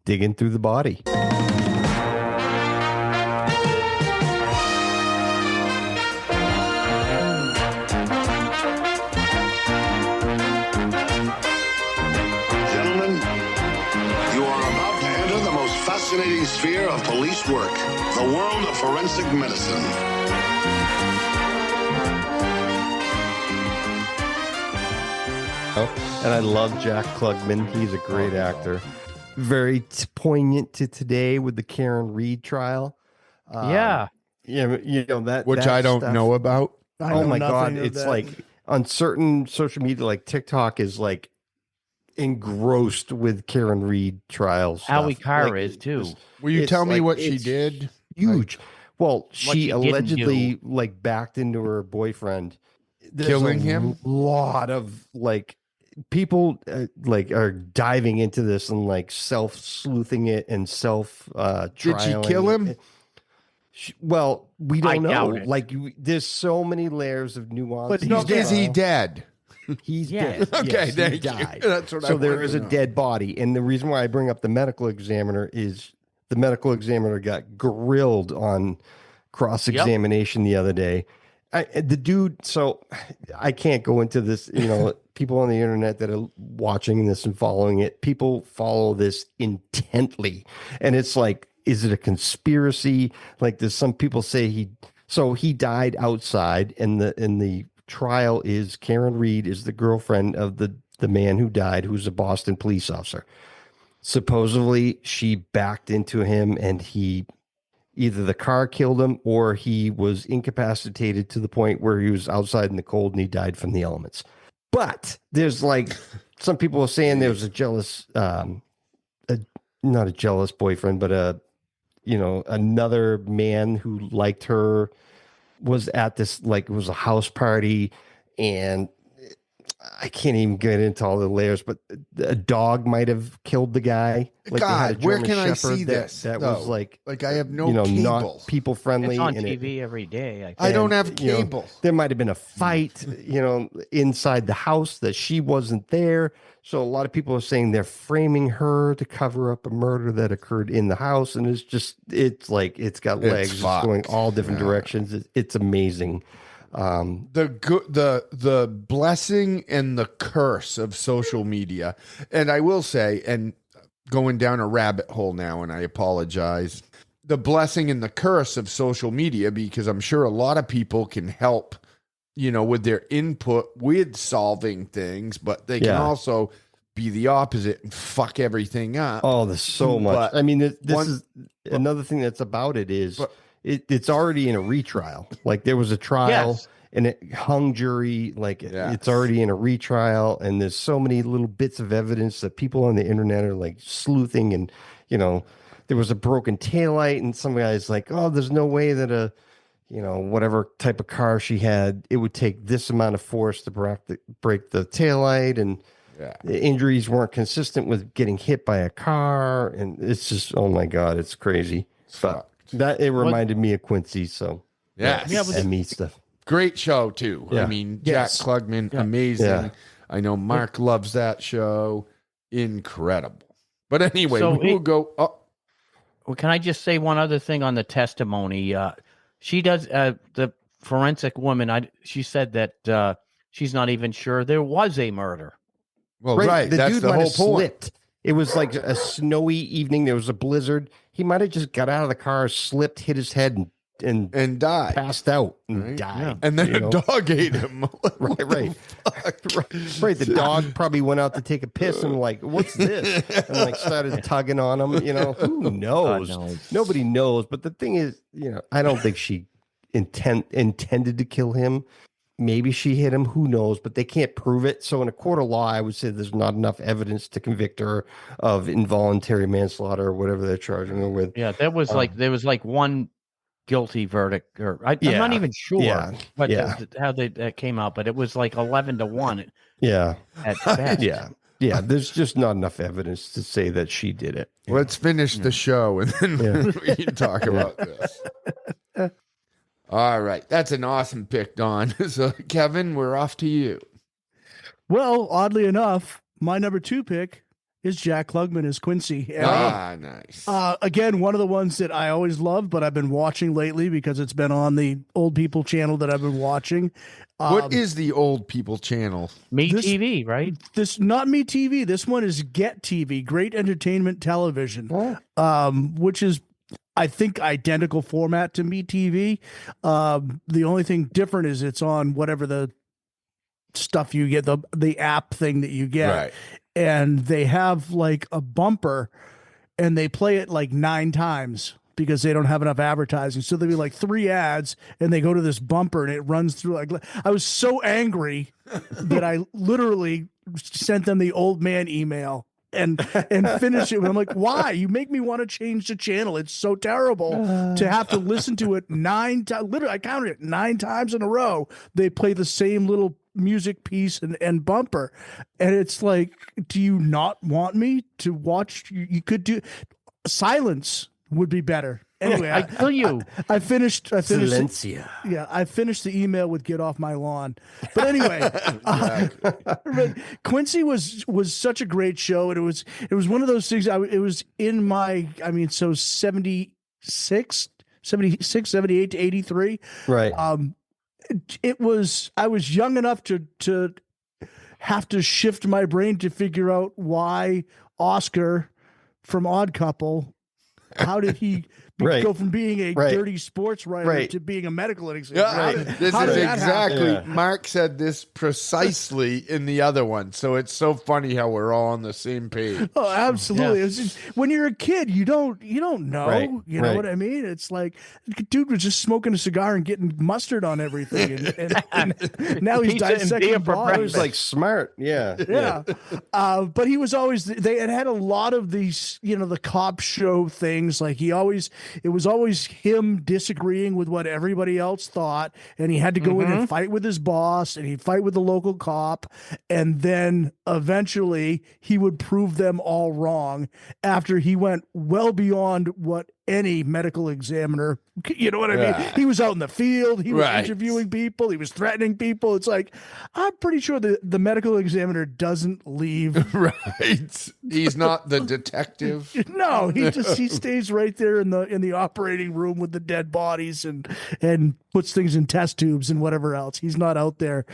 digging through the body. Fascinating sphere of police work, the world of forensic medicine. And I love Jack Klugman. He's a great actor. Very poignant to today with the Karen Reed trial. Yeah, that which I don't know about. Oh my God. It's like on certain social media, like TikTok is like engrossed with Karen Reed trials. Howie Carr is too. Will you tell me what she did? Huge. Well, she she allegedly backed into her boyfriend, killing him. A lot of people are diving into this and self sleuthing it and self Did she kill him? Well, we don't know. There's so many layers of nuance. But is he dead? He's dead. Okay, yes, thank he died. you. That's what so there is a dead body. And the reason why I bring up the medical examiner is the medical examiner got grilled on cross-examination the other day. The dude, so I can't go into this, people on the internet that are watching this and following it, people follow this intently. And it's like, is it a conspiracy? There's some people say he died outside and the trial is Karen Reed is the girlfriend of the man who died, who's a Boston police officer. Supposedly she backed into him and either the car killed him or he was incapacitated to the point where he was outside in the cold and he died from the elements. But there's some people are saying there was a jealous, not a jealous boyfriend, but another man who liked her was at this, it was a house party, and I can't even get into all the layers, but a dog might have killed the guy. God, where can I see this? That was I have no cable. Not people friendly. It's on TV every day. I don't have cable. There might have been a fight, inside the house that she wasn't there. So a lot of people are saying they're framing her to cover up a murder that occurred in the house, and it's got legs, it's going all different directions. It's amazing. The blessing and the curse of social media. And I will say, and going down a rabbit hole now, and I apologize, the blessing and the curse of social media, because I'm sure a lot of people can help, with their input with solving things, but they can also be the opposite and fuck everything up. Oh, there's so much. I mean, this is another thing that's about it is it's already in a retrial. There was a trial and it hung jury. It's already in a retrial, and there's so many little bits of evidence that people on the internet are sleuthing. And there was a broken taillight, and some guy's like, "Oh, there's no way that whatever type of car she had, it would take this amount of force to break the taillight." And the injuries weren't consistent with getting hit by a car. And it's just, oh my God, it's crazy. But it reminded me of Quincy. So and me stuff. Great show too. Yeah. I mean, Jack Klugman, amazing. Yeah. I know Mark loves that show. Incredible. But anyway, we'll go up. Well, can I just say one other thing on the testimony? She does, the forensic woman, she said that she's not even sure there was a murder. Well, right. The That's dude the whole point. Slipped. It was like a snowy evening. There was a blizzard. He might have just got out of the car, slipped, hit his head, and died. Passed out and died. Yeah. And then a dog ate him. Right. The dog probably went out to take a piss and what's this? And started tugging on him. Who knows? Nobody knows. But the thing is, I don't think she intended to kill him. Maybe she hit him. Who knows? But they can't prove it. So in a court of law, I would say there's not enough evidence to convict her of involuntary manslaughter or whatever they're charging her with. Yeah, there was one guilty verdict, or I'm not even sure how that came out, but it was like 11-1. Yeah. At best. Yeah. There's just not enough evidence to say that she did it. Let's finish the show and then we can talk about this. All right. That's an awesome pick, Don. So, Kevin, we're off to you. Well, oddly enough, my number 2 pick is Jack Klugman as Quincy. And, nice. Again, one of the ones that I always loved, but I've been watching lately because it's been on the Old People channel that I've been watching. What is the Old People channel? TV, right? This not Me TV. This one is Get TV, Great Entertainment Television, which is, I think, identical format to Me TV. The only thing different is it's on whatever the stuff you get, the app thing that you get. Right. And they have like a bumper and they play it like 9 times because they don't have enough advertising. So there'll be like 3 ads and they go to this bumper and it runs through. Like, I was so angry that I literally sent them the old man email and finish it. I'm like, why? You make me want to change the channel. It's so terrible to have to listen to it 9 times. Literally, I counted it 9 times in a row. They play the same little music piece and bumper. And it's like, do you not want me to watch? You could do silence would be better. Anyway, I tell you, I finished Silencia. I finished the email with "Get off my lawn." But anyway, Quincy was such a great show, and it was one of those things. It was in my 76, 78 to 83, right? I was young enough to have to shift my brain to figure out why Oscar from Odd Couple, how did he go from being a dirty sports writer to being a medical examiner? This is exactly, Mark said this precisely in the other one. So it's so funny how we're all on the same page. Oh, absolutely. Just, when you're a kid, you don't know, you know what I mean? It's like, dude was just smoking a cigar and getting mustard on everything. And now he's dissecting bodies. He was like smart. Yeah. But he was always, they had a lot of these, the cop show things. Like it was always him disagreeing with what everybody else thought, and he had to go in and fight with his boss, and he'd fight with the local cop, and then eventually he would prove them all wrong after he went well beyond what any medical examiner, you know what I mean? He was out in the field, he was interviewing people, he was threatening people. It's like, I'm pretty sure the medical examiner doesn't leave. Right. He's not the detective. No, he stays right there in the operating room with the dead bodies and puts things in test tubes and whatever else. He's not out there,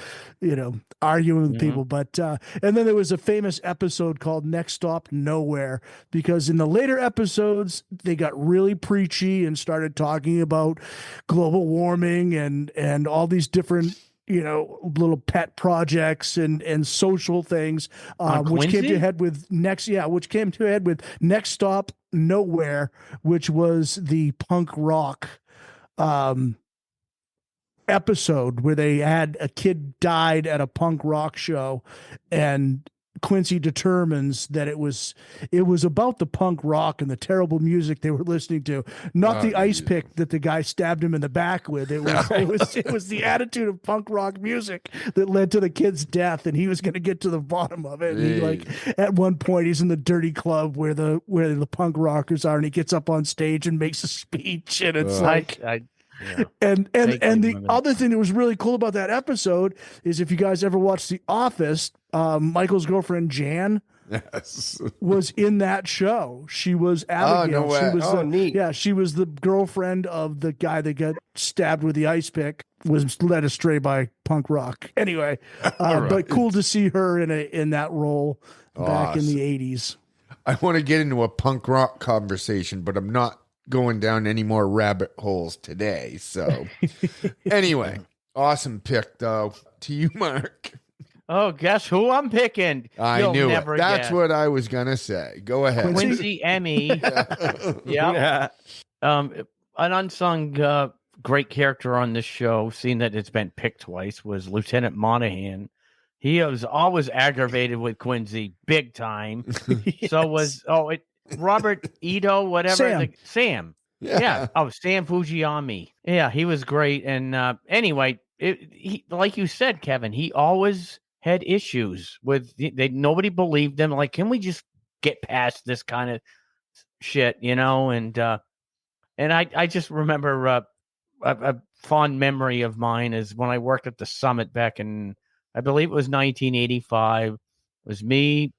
arguing with people. But and then there was a famous episode called Next Stop Nowhere, because in the later episodes they got really preachy and started talking about global warming and all these different little pet projects and social things, which came to head with Next Stop Nowhere, which was the punk rock episode where they had a kid died at a punk rock show, and Quincy determines that it was about the punk rock and the terrible music they were listening to, not the ice pick that the guy stabbed him in the back with. It was the attitude of punk rock music that led to the kid's death, and he was going to get to the bottom of it. And he, at one point, he's in the dirty club where the punk rockers are, and he gets up on stage and makes a speech, and it's And the other thing that was really cool about that episode is, if you guys ever watched The Office, Michael's girlfriend Jan was in that show. She was Abigail. Oh, no way. She was neat. Yeah, she was the girlfriend of the guy that got stabbed with the ice pick, was led astray by punk rock. Anyway, but cool to see her in that role back in the 80s. I want to get into a punk rock conversation, but I'm not going down any more rabbit holes today. So anyway, awesome pick though. To you, Mark. Oh, guess who I'm picking? I knew it. That's what I was going to say. Go ahead. Quincy Emmy. Yeah. An unsung great character on this show, seeing that it's been picked twice, was Lieutenant Monahan. He was always aggravated with Quincy, big time. Yes. So was Robert Ito, whatever. Sam. Yeah. Oh, Sam Fujiyami. Yeah, he was great. And anyway, like you said, Kevin, he always had issues with nobody believed him. Like, can we just get past this kind of shit, And I just remember a fond memory of mine is when I worked at the Summit back in, I believe it was 1985. It was me,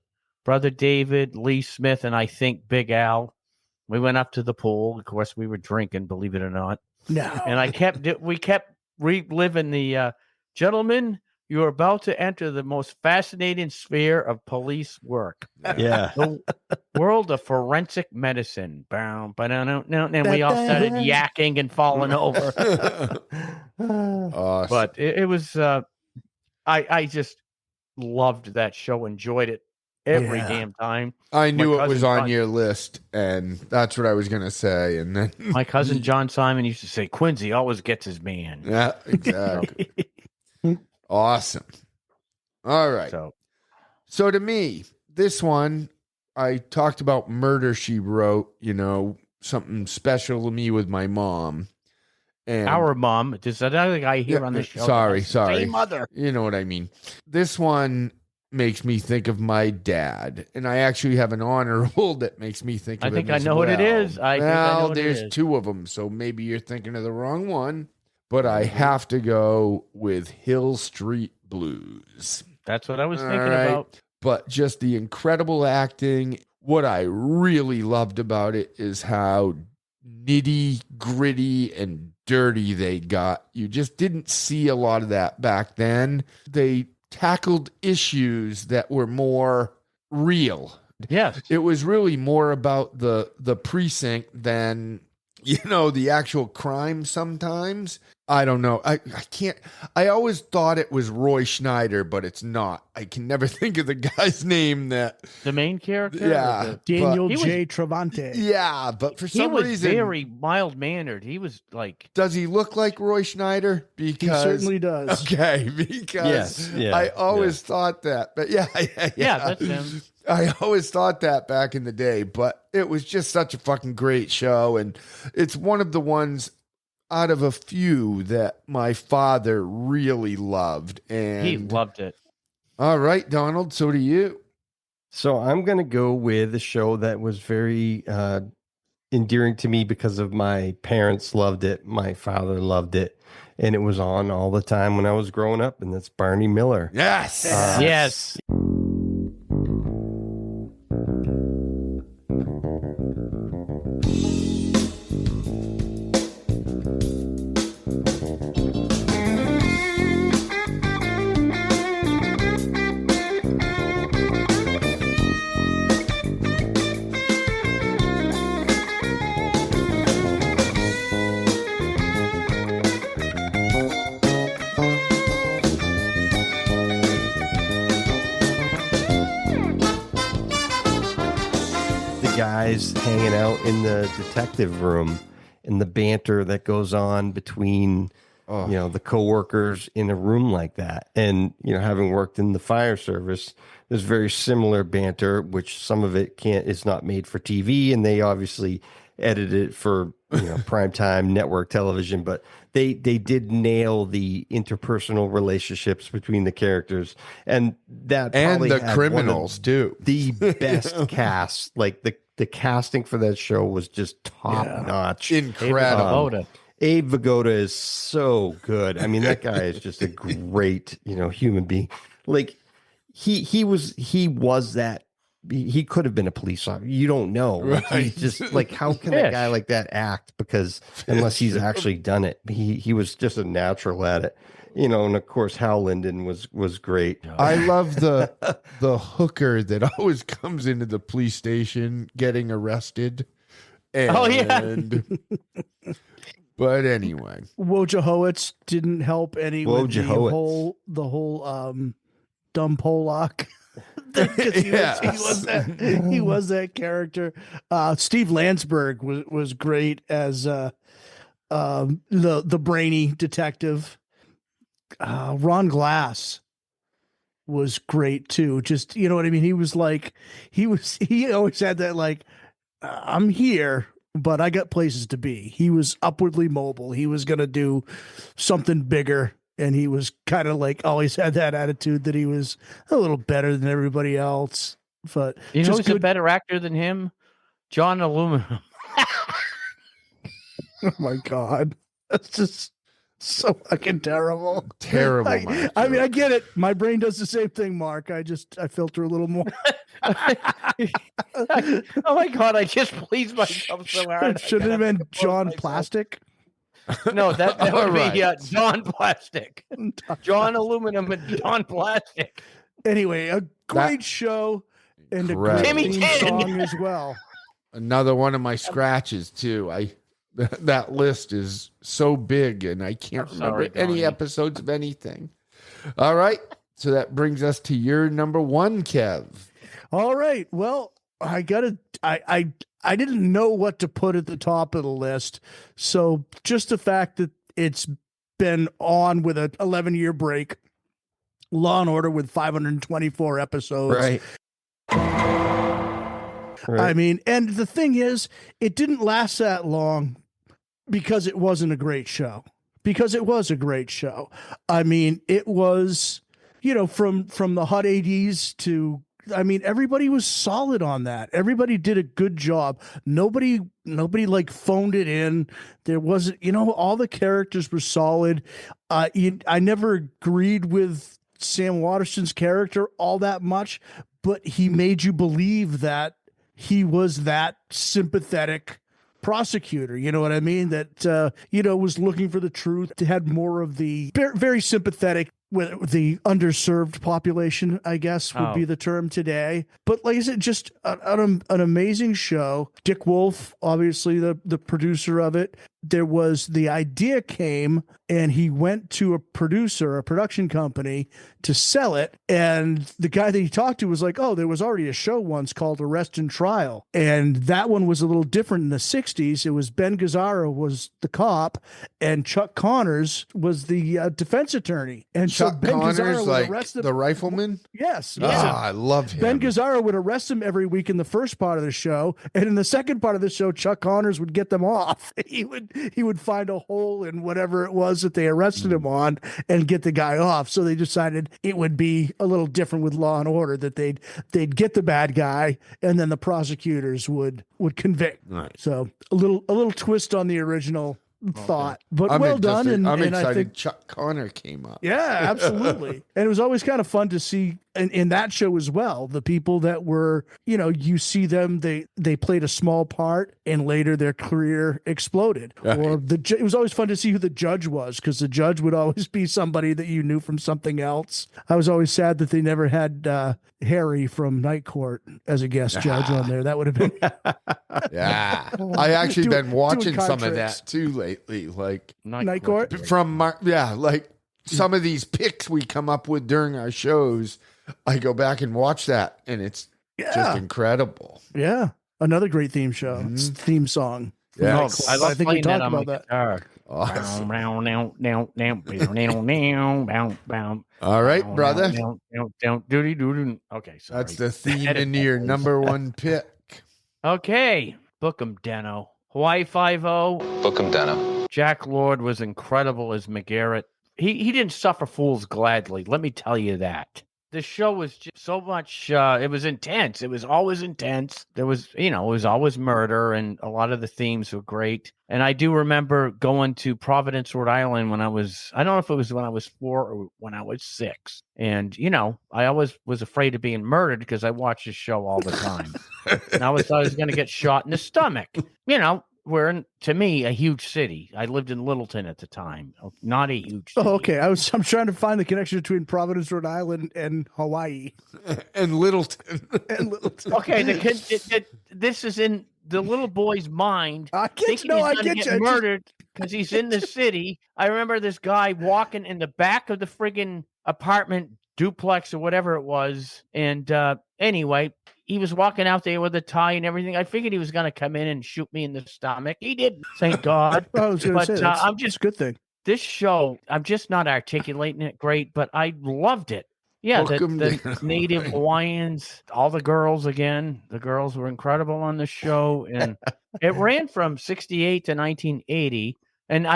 Brother David, Lee Smith, and I think Big Al. We went up to the pool. Of course, we were drinking, believe it or not. No. And we kept reliving the gentlemen, you're about to enter the most fascinating sphere of police work. Yeah. The world of forensic medicine. And we all started yakking and falling over. Awesome. But it was, I just loved that show, enjoyed it every damn time. I knew it was on your list, and that's what I was going to say. And then my cousin John Simon used to say, Quincy always gets his man. Yeah, exactly. Awesome. All right. So to me, this one, I talked about Murder, She Wrote, something special to me with my mom. And our mom, just another guy here on the show. Sorry. Same mother. You know what I mean? This one makes me think of my dad, and I actually have an honorable that makes me think of him. I think I know what it is. There's two of them, so maybe you're thinking of the wrong one. But I have to go with Hill Street Blues. That's what I was thinking about. But just the incredible acting. What I really loved about it is how nitty gritty and dirty they got. You just didn't see a lot of that back then. They tackled issues that were more real. Yes. It was really more about the precinct than, the actual crime sometimes. I don't know. I can't. I always thought it was Roy Schneider, but it's not. I can never think of the guy's name that. The main character? Yeah. Daniel J. Travante. Yeah, but for some reason. He was very mild-mannered. He was like. Does he look like Roy Schneider? Because he certainly does. Okay, because I always thought that. But yeah, that's him. I always thought that back in the day, but it was just such a fucking great show. And it's one of the ones out of a few that my father really loved. And he loved it. All right, Donald, so do you. So I'm going to go with a show that was very endearing to me because of my parents loved it. My father loved it. And it was on all the time when I was growing up. And that's Barney Miller. Yes. Yes. Guys hanging out in the detective room and the banter that goes on between the coworkers in a room like that. And having worked in the fire service, there's very similar banter, which some of it is not made for TV, and they obviously edit it for primetime network television, but they did nail the interpersonal relationships between the characters, and that probably and the criminals too. The best cast, like the casting for that show was just top notch, incredible. Abe Vigoda is so good. I mean, that guy is just a great human being. Like he was that. He could have been a police officer. You don't know. Like, he's just like, how can a guy like that act? Because unless he's actually done it, he was just a natural at it. And of course, Hal Linden was great. I love the hooker that always comes into the police station getting arrested. And, but anyway, Wojciechowicz didn't help any with the whole dumb Polak. He was that character. Steve Landsberg was great as the brainy detective. Ron Glass was great too. Just what I mean. He was like he always had that like I'm here but I got places to be. He was upwardly mobile. He was going to do something bigger. And he was kind of like always had that attitude that he was a little better than everybody else. But you know who's a better actor than him? John Aluminum. Oh my God. That's just so fucking terrible. Terrible. I mean, I get it. My brain does the same thing, Mark. I filter a little more. Oh my God. I just pleased myself so hard. Should it have been John Plastic? No, that would be John Plastic. John Aluminum and John Plastic. Anyway, a great show and a great theme song as well. Another one of my scratches too. That list is so big and I can't remember any episodes of anything. All right. So that brings us to your number one, Kev. All right. Well, I didn't know what to put at the top of the list. So just the fact that it's been on with an 11-year break, Law and Order with 524 episodes. Right. I mean, and the thing is, it didn't last that long because it wasn't a great show. Because it was a great show. I mean, it was, from the hot 80's to, I mean, everybody was solid on that. Everybody did a good job. Nobody like phoned it in. There wasn't, all the characters were solid. I never agreed with Sam Waterston's character all that much, but he made you believe that he was that sympathetic prosecutor, you know what I mean? That, was looking for the truth, had more of the very sympathetic with the underserved population, I guess would be the term today. But like I said, just an amazing show. Dick Wolf, obviously the producer of it. The idea came and he went to a production company to sell it. And the guy that he talked to was like, oh, there was already a show once called Arrest and Trial. And that one was a little different in the 60s. It was Ben Gazzara was the cop and Chuck Connors was the defense attorney. And Chuck Connors, like the rifleman? Yes. I love him. Ben Gazzara would arrest him every week in the first part of the show. And in the second part of the show, Chuck Connors would get them off. He would find a hole in whatever it was that they arrested him on and get the guy off. So they decided it would be a little different with Law and Order, that they'd get the bad guy and then the prosecutors would convict. Right. So a little twist on the original thought, but well done. I'm and excited I think Chuck Connor came up. Yeah, absolutely. And it was always kind of fun to see in that show as well, the people that were, you see them, they played a small part and later their career exploded. Right. Or it was always fun to see who the judge was, because the judge would always be somebody that you knew from something else. I was always sad that they never had Harry from Night Court as a guest judge on there. That would have been. Yeah. I actually been watching some of that too lately. Like Night Court? From like some of these picks we come up with during our shows. I go back and watch that, and it's just incredible. Yeah, another great theme show, theme song. Yeah, I think we talked about that. Awesome. All right, brother. Okay, sorry. That's the theme into your number one pick. Okay, book 'em, Deno. Hawaii 5-0. Book 'em, Deno. Jack Lord was incredible as McGarrett. He didn't suffer fools gladly. Let me tell you that. The show was just so much, it was intense. It was always intense. There was, it was always murder, and a lot of the themes were great. And I do remember going to Providence, Rhode Island I don't know if it was when I was 4 or when I was 6. And, I always was afraid of being murdered because I watched this show all the time. And I always thought I was going to get shot in the stomach. We're in, to me, a huge city. I lived in Littleton at the time, not a huge city. Oh, okay. I'm trying to find the connection between Providence, Rhode Island, and Hawaii, and Littleton. Okay, this is in the little boy's mind. I get you. Murdered because he's in the city. I remember this guy walking in the back of the friggin' apartment duplex or whatever it was, and anyway. He was walking out there with a tie and everything. I figured he was going to come in and shoot me in the stomach. He didn't, thank God. I was going to say, I'm just a good thing. This show, I'm just not articulating it great, but I loved it. Yeah, the native Hawaiians, all the girls again. The girls were incredible on the show, and it ran from 68 to 1980. And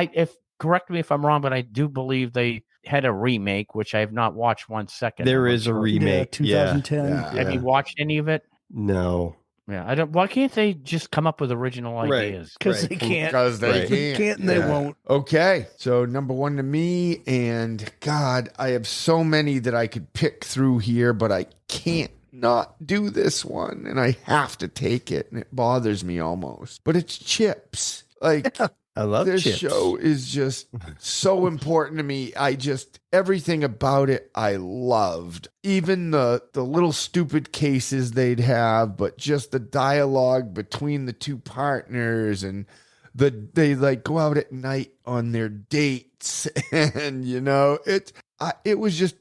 correct me if I'm wrong, but I do believe they had a remake, which I have not watched 1 second. There is a remake, 2010. Yeah. Have you watched any of it? No. Yeah, I don't. Why can't they just come up with original ideas? Because they can't. Because they can't and they won't. Okay, so number one to me, and God, I have so many that I could pick through here, but I can't not do this one, and I have to take it, and it bothers me almost. But it's Chips. Like, I love this Chips. show is just so important to me. Everything about it I loved. Even the little stupid cases they'd have, but just the dialogue between the two partners, and they like go out at night on their dates, and it was just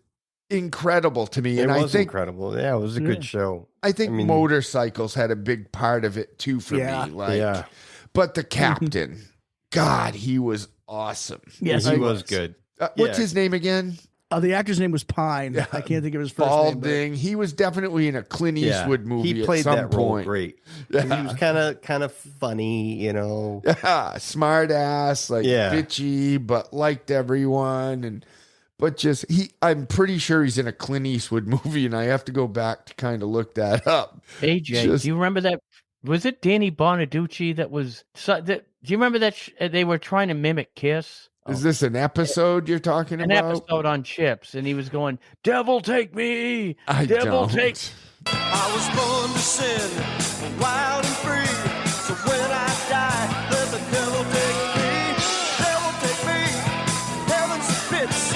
incredible to me. And I think incredible. Yeah, it was a good show. I think motorcycles had a big part of it too for me. But the captain, God, he was awesome. Yes, he was good. What's his name again? The actor's name was Pine. I can't think of his first Balding. name. He was definitely in a Clint Eastwood movie. He played at some that role point. great. Yeah. He was kind of funny, Yeah, smart ass, bitchy, but liked everyone, I'm pretty sure he's in a Clint Eastwood movie, and I have to go back to kind of look that up. AJ, do you remember that? Was it Danny Bonaducci that was? Do you remember that they were trying to mimic Kiss? Is this an episode you're talking about? An episode on Chips, and he was going, "Devil take me, devil take." I was born to sin, wild and free. So when I die, let the devil take me, heaven's pits.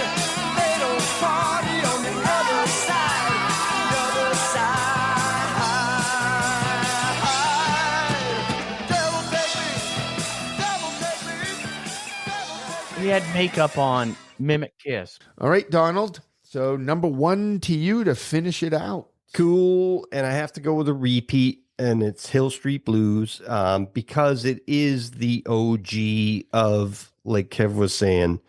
They don't party on the other side, Devil take me. He had makeup on, mimic Kiss. All right, Donald. So number one to you to finish it out. Cool. And I have to go with a repeat, and it's Hill Street Blues, because it is the OG of, like Kev was saying,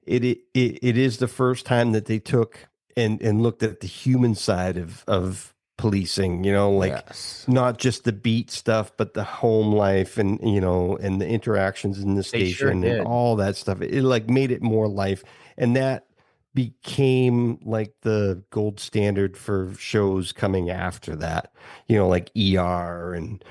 it is the first time that they took and looked at the human side of policing, not just the beat stuff, but the home life and the interactions in the station and all that stuff. It like made it more life, and that became like the gold standard for shows coming after that, like ER and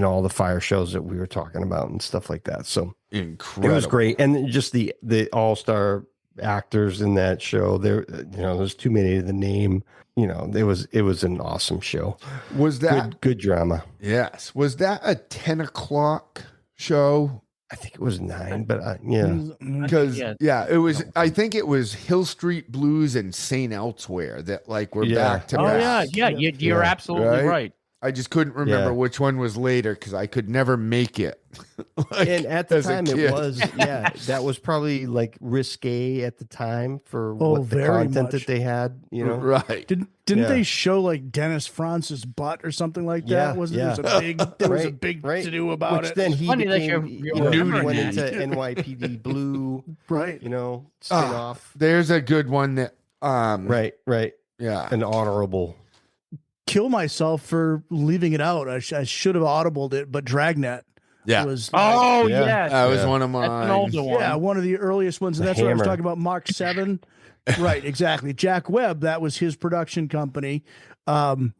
all the fire shows that we were talking about and stuff like that. So incredible. It was great. And just the all-star actors in that show, there's too many to name. It was an awesome show. Was that good drama? Yes. Was that a 10 o'clock show? I think it was 9, but yeah. Because it was. I think it was Hill Street Blues and St. Elsewhere that were back to back. Yeah. You're absolutely right. I just couldn't remember which one was later because I could never make it. And at the time it was, that was probably like risque at the time for what the content that they had, Right. Didn't they show like Dennis France's butt or something like that? There was a big to do about it. Then he funny became, that went into NYPD Blue, right? Spin off. There's a good one that right. Yeah. An honorable. Kill myself for leaving it out. I should have audibled it, but Dragnet. Yes. That was one of mine. That's an older one. Yeah, one of the earliest ones. And that's what I was talking about. Mark 7. Right, exactly. Jack Webb, that was his production company. I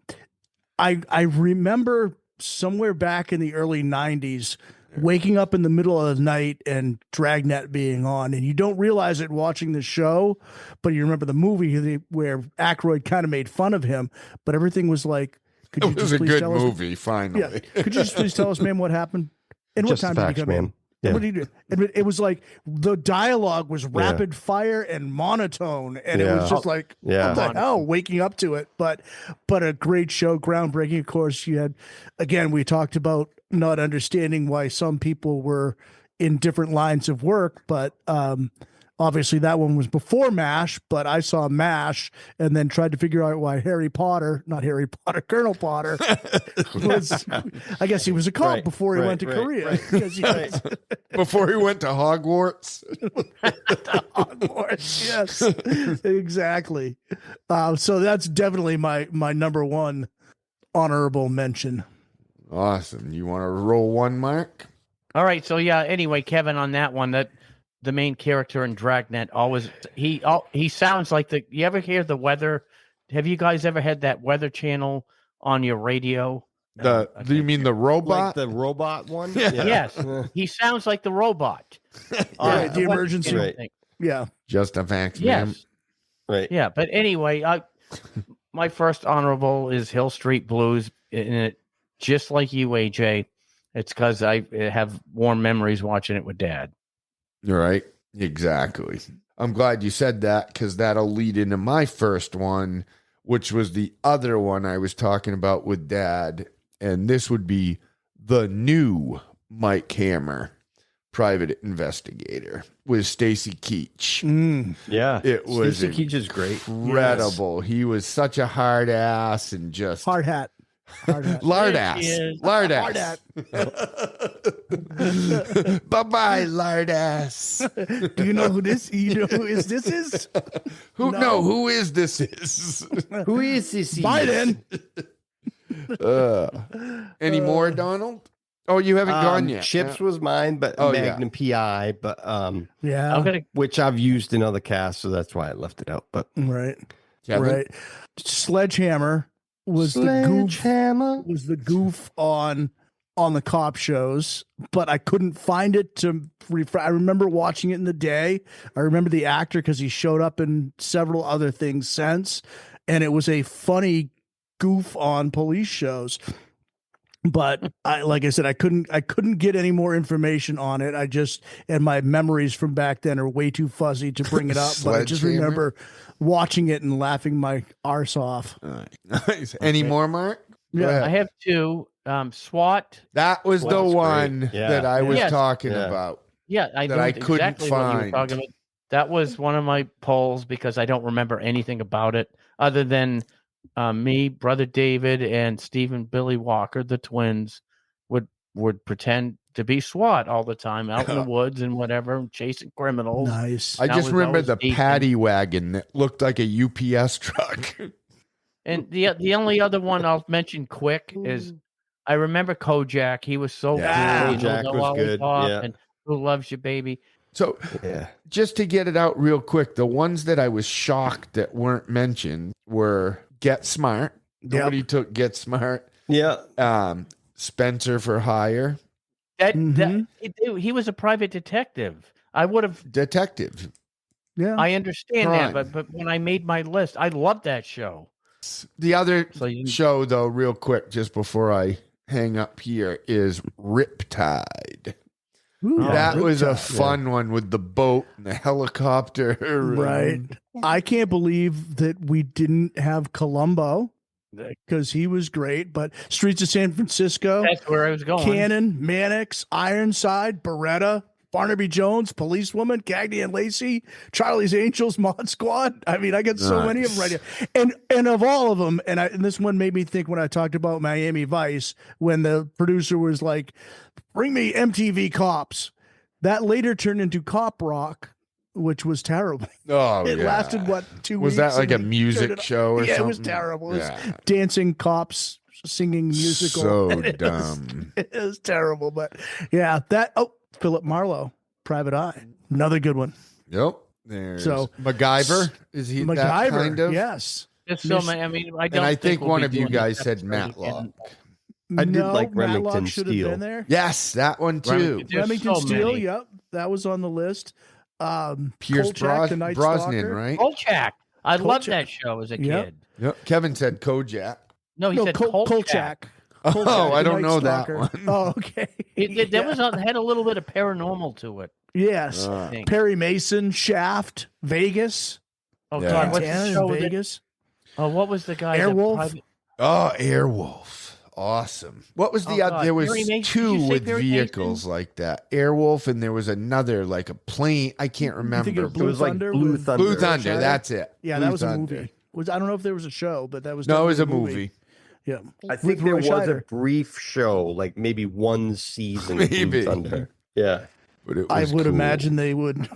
remember somewhere back in the early 90s waking up in the middle of the night and Dragnet being on, and you don't realize it watching the show, but you remember the movie where Aykroyd kind of made fun of him, but everything was like, could you it was just a please good tell us? movie, finally. Yeah. Could you just please tell us, man, what happened? And Just what time the did facts, he come man. in? Yeah. And what did he do? And it was like the dialogue was rapid fire and monotone, and it was just like, what the hell, waking up to it. But a great show, groundbreaking. Of course, you had, again, we talked about not understanding why some people were in different lines of work, but Obviously, that one was before MASH, but I saw MASH and then tried to figure out why Colonel Potter was, I guess he was a cop before he went to Korea. Before he went to Hogwarts. Hogwarts, yes, exactly. So that's definitely my number one honorable mention. Awesome. You want to roll one, Mark? All right. So yeah. Anyway, Kevin, on that one, that the main character in Dragnet always he sounds like the. You ever hear the weather? Have you guys ever had that weather channel on your radio? Do you mean the robot? Like the robot one? Yeah. Yes. He sounds like the robot. The emergency thing. Yeah. Just a fact. Yes. Right. Yeah. But anyway, my first honorable is Hill Street Blues, and it just like you, AJ. It's because I have warm memories watching it with Dad. Right. Exactly. I'm glad you said that because that'll lead into my first one, which was the other one I was talking about with Dad. And this would be the new Mike Hammer, Private Investigator, with Stacy Keach. Yeah. It was Stacy Keach is great. Incredible. Yes. He was such a hard ass and just hard hat. Lard ass. Bye-bye, lard ass. Do you know who this? You know who is this is? Who is this is? Who is this? Biden. Any more, Donald? Oh, you haven't gone yet. Chips was mine, but Magnum PI, but which I've used in other casts, so that's why I left it out. But right. Kevin? Sledgehammer was the goof on the cop shows, but I couldn't find it to I remember watching it in the day. I remember the actor because he showed up in several other things since, and it was a funny goof on police shows. But like I said, I couldn't get any more information on it. And my memories from back then are way too fuzzy to bring it up. But I just remember watching it and laughing my arse off. Nice. Any more, Mark? Yeah, I have two. SWAT. That was the one that I was talking about. Yeah, I couldn't exactly find. What you were talking about. That was one of my polls because I don't remember anything about it other than me, Brother David, and Stephen Billy Walker, the twins, would pretend to be SWAT all the time out in the woods and whatever, chasing criminals. Nice. I just remember the paddy wagon that looked like a UPS truck. And the only other one I'll mention quick is I remember Kojak. He was so good. Kojak was good. And Who Loves You, Baby. So just to get it out real quick, the ones that I was shocked that weren't mentioned were Get Smart. Nobody took Get Smart. Yeah. Spencer for Hire. He was a private detective. I would have detective. Yeah. I understand that, but when I made my list, I loved that show. The other show, though, real quick, just before I hang up here, is Riptide. That was a fun one with the boat and the helicopter. Right. I can't believe that we didn't have Columbo because he was great, but Streets of San Francisco. That's where I was going. Cannon, Mannix, Ironside, Beretta, Barnaby Jones, Policewoman, Cagney and Lacey, Charlie's Angels, Mod Squad. I mean, I got so many of them right here. And of all of them, and this one made me think when I talked about Miami Vice, when the producer was like, bring me MTV Cops. That later turned into Cop Rock, which was terrible. Oh, it lasted, 2 weeks? Was that like a music show or something? Yeah, it was terrible. It was dancing cops singing musical. So dumb. It was terrible, but yeah, Philip Marlowe, Private Eye, another good one. Yep. There's MacGyver. Is he MacGyver? That kind of? Yes. I think one of you guys said Matlock. I did like Remington Matlock should have Steele. been there. Yes, that one too. Remington Steele. Yep, that was on the list. Pierce Kolchak, Brosnan, right? Kolchak. I loved that show as a kid. Yep. Kevin said Kojak. No, he said Kolchak. Oh, I don't know that one. Oh, okay. That had a little bit of paranormal to it. Yes. Perry Mason, Shaft, Vegas. Oh, God. What's the show Vegas? Oh, what was the guy? Airwolf. Oh, Airwolf. awesome. What was the other? There was two with vehicles like that. Airwolf, and there was another like a plane. I can't remember. It was like Blue Thunder. Blue Thunder. That's it. Yeah, Blue that was Thunder. a movie. I don't know if there was a show, but that was no. It was a movie. Yeah, I think there was a brief show, like maybe one season of Blue Thunder. Yeah, but it was I would cool. imagine they would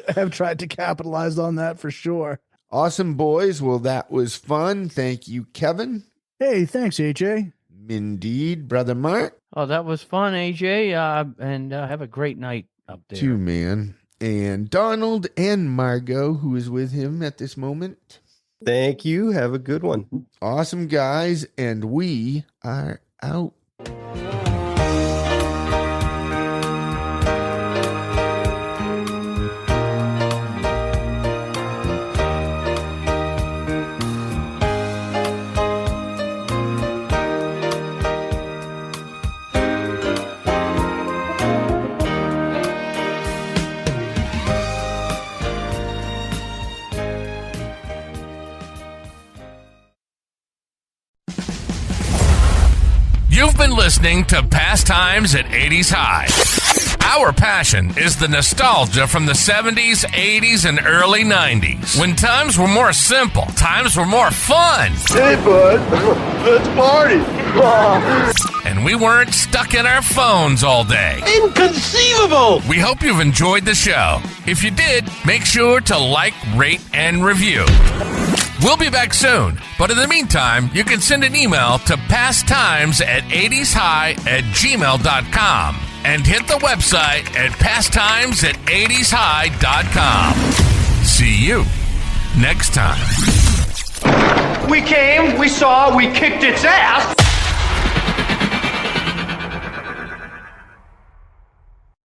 have tried to capitalize on that for sure. Awesome, boys. Well, that was fun. Thank you, Kevin. Hey, thanks, AJ. Indeed, Brother Mark. Oh, that was fun, AJ. And have a great night up there. Too, man. And Donald and Margot, who is with him at this moment. Thank you. Have a good one. Awesome, guys. And we are out. You've been listening to Pastimes at 80's High. Our passion is the nostalgia from the 70s, 80s, and early 90s. When times were more simple, times were more fun. Hey, bud, let's party. And we weren't stuck in our phones all day. Inconceivable! We hope you've enjoyed the show. If you did, make sure to like, rate, and review. We'll be back soon, but in the meantime, you can send an email to pastimes@80shigh@gmail.com and hit the website at pastimes@80shigh.com. See you next time. We came, we saw, we kicked its ass.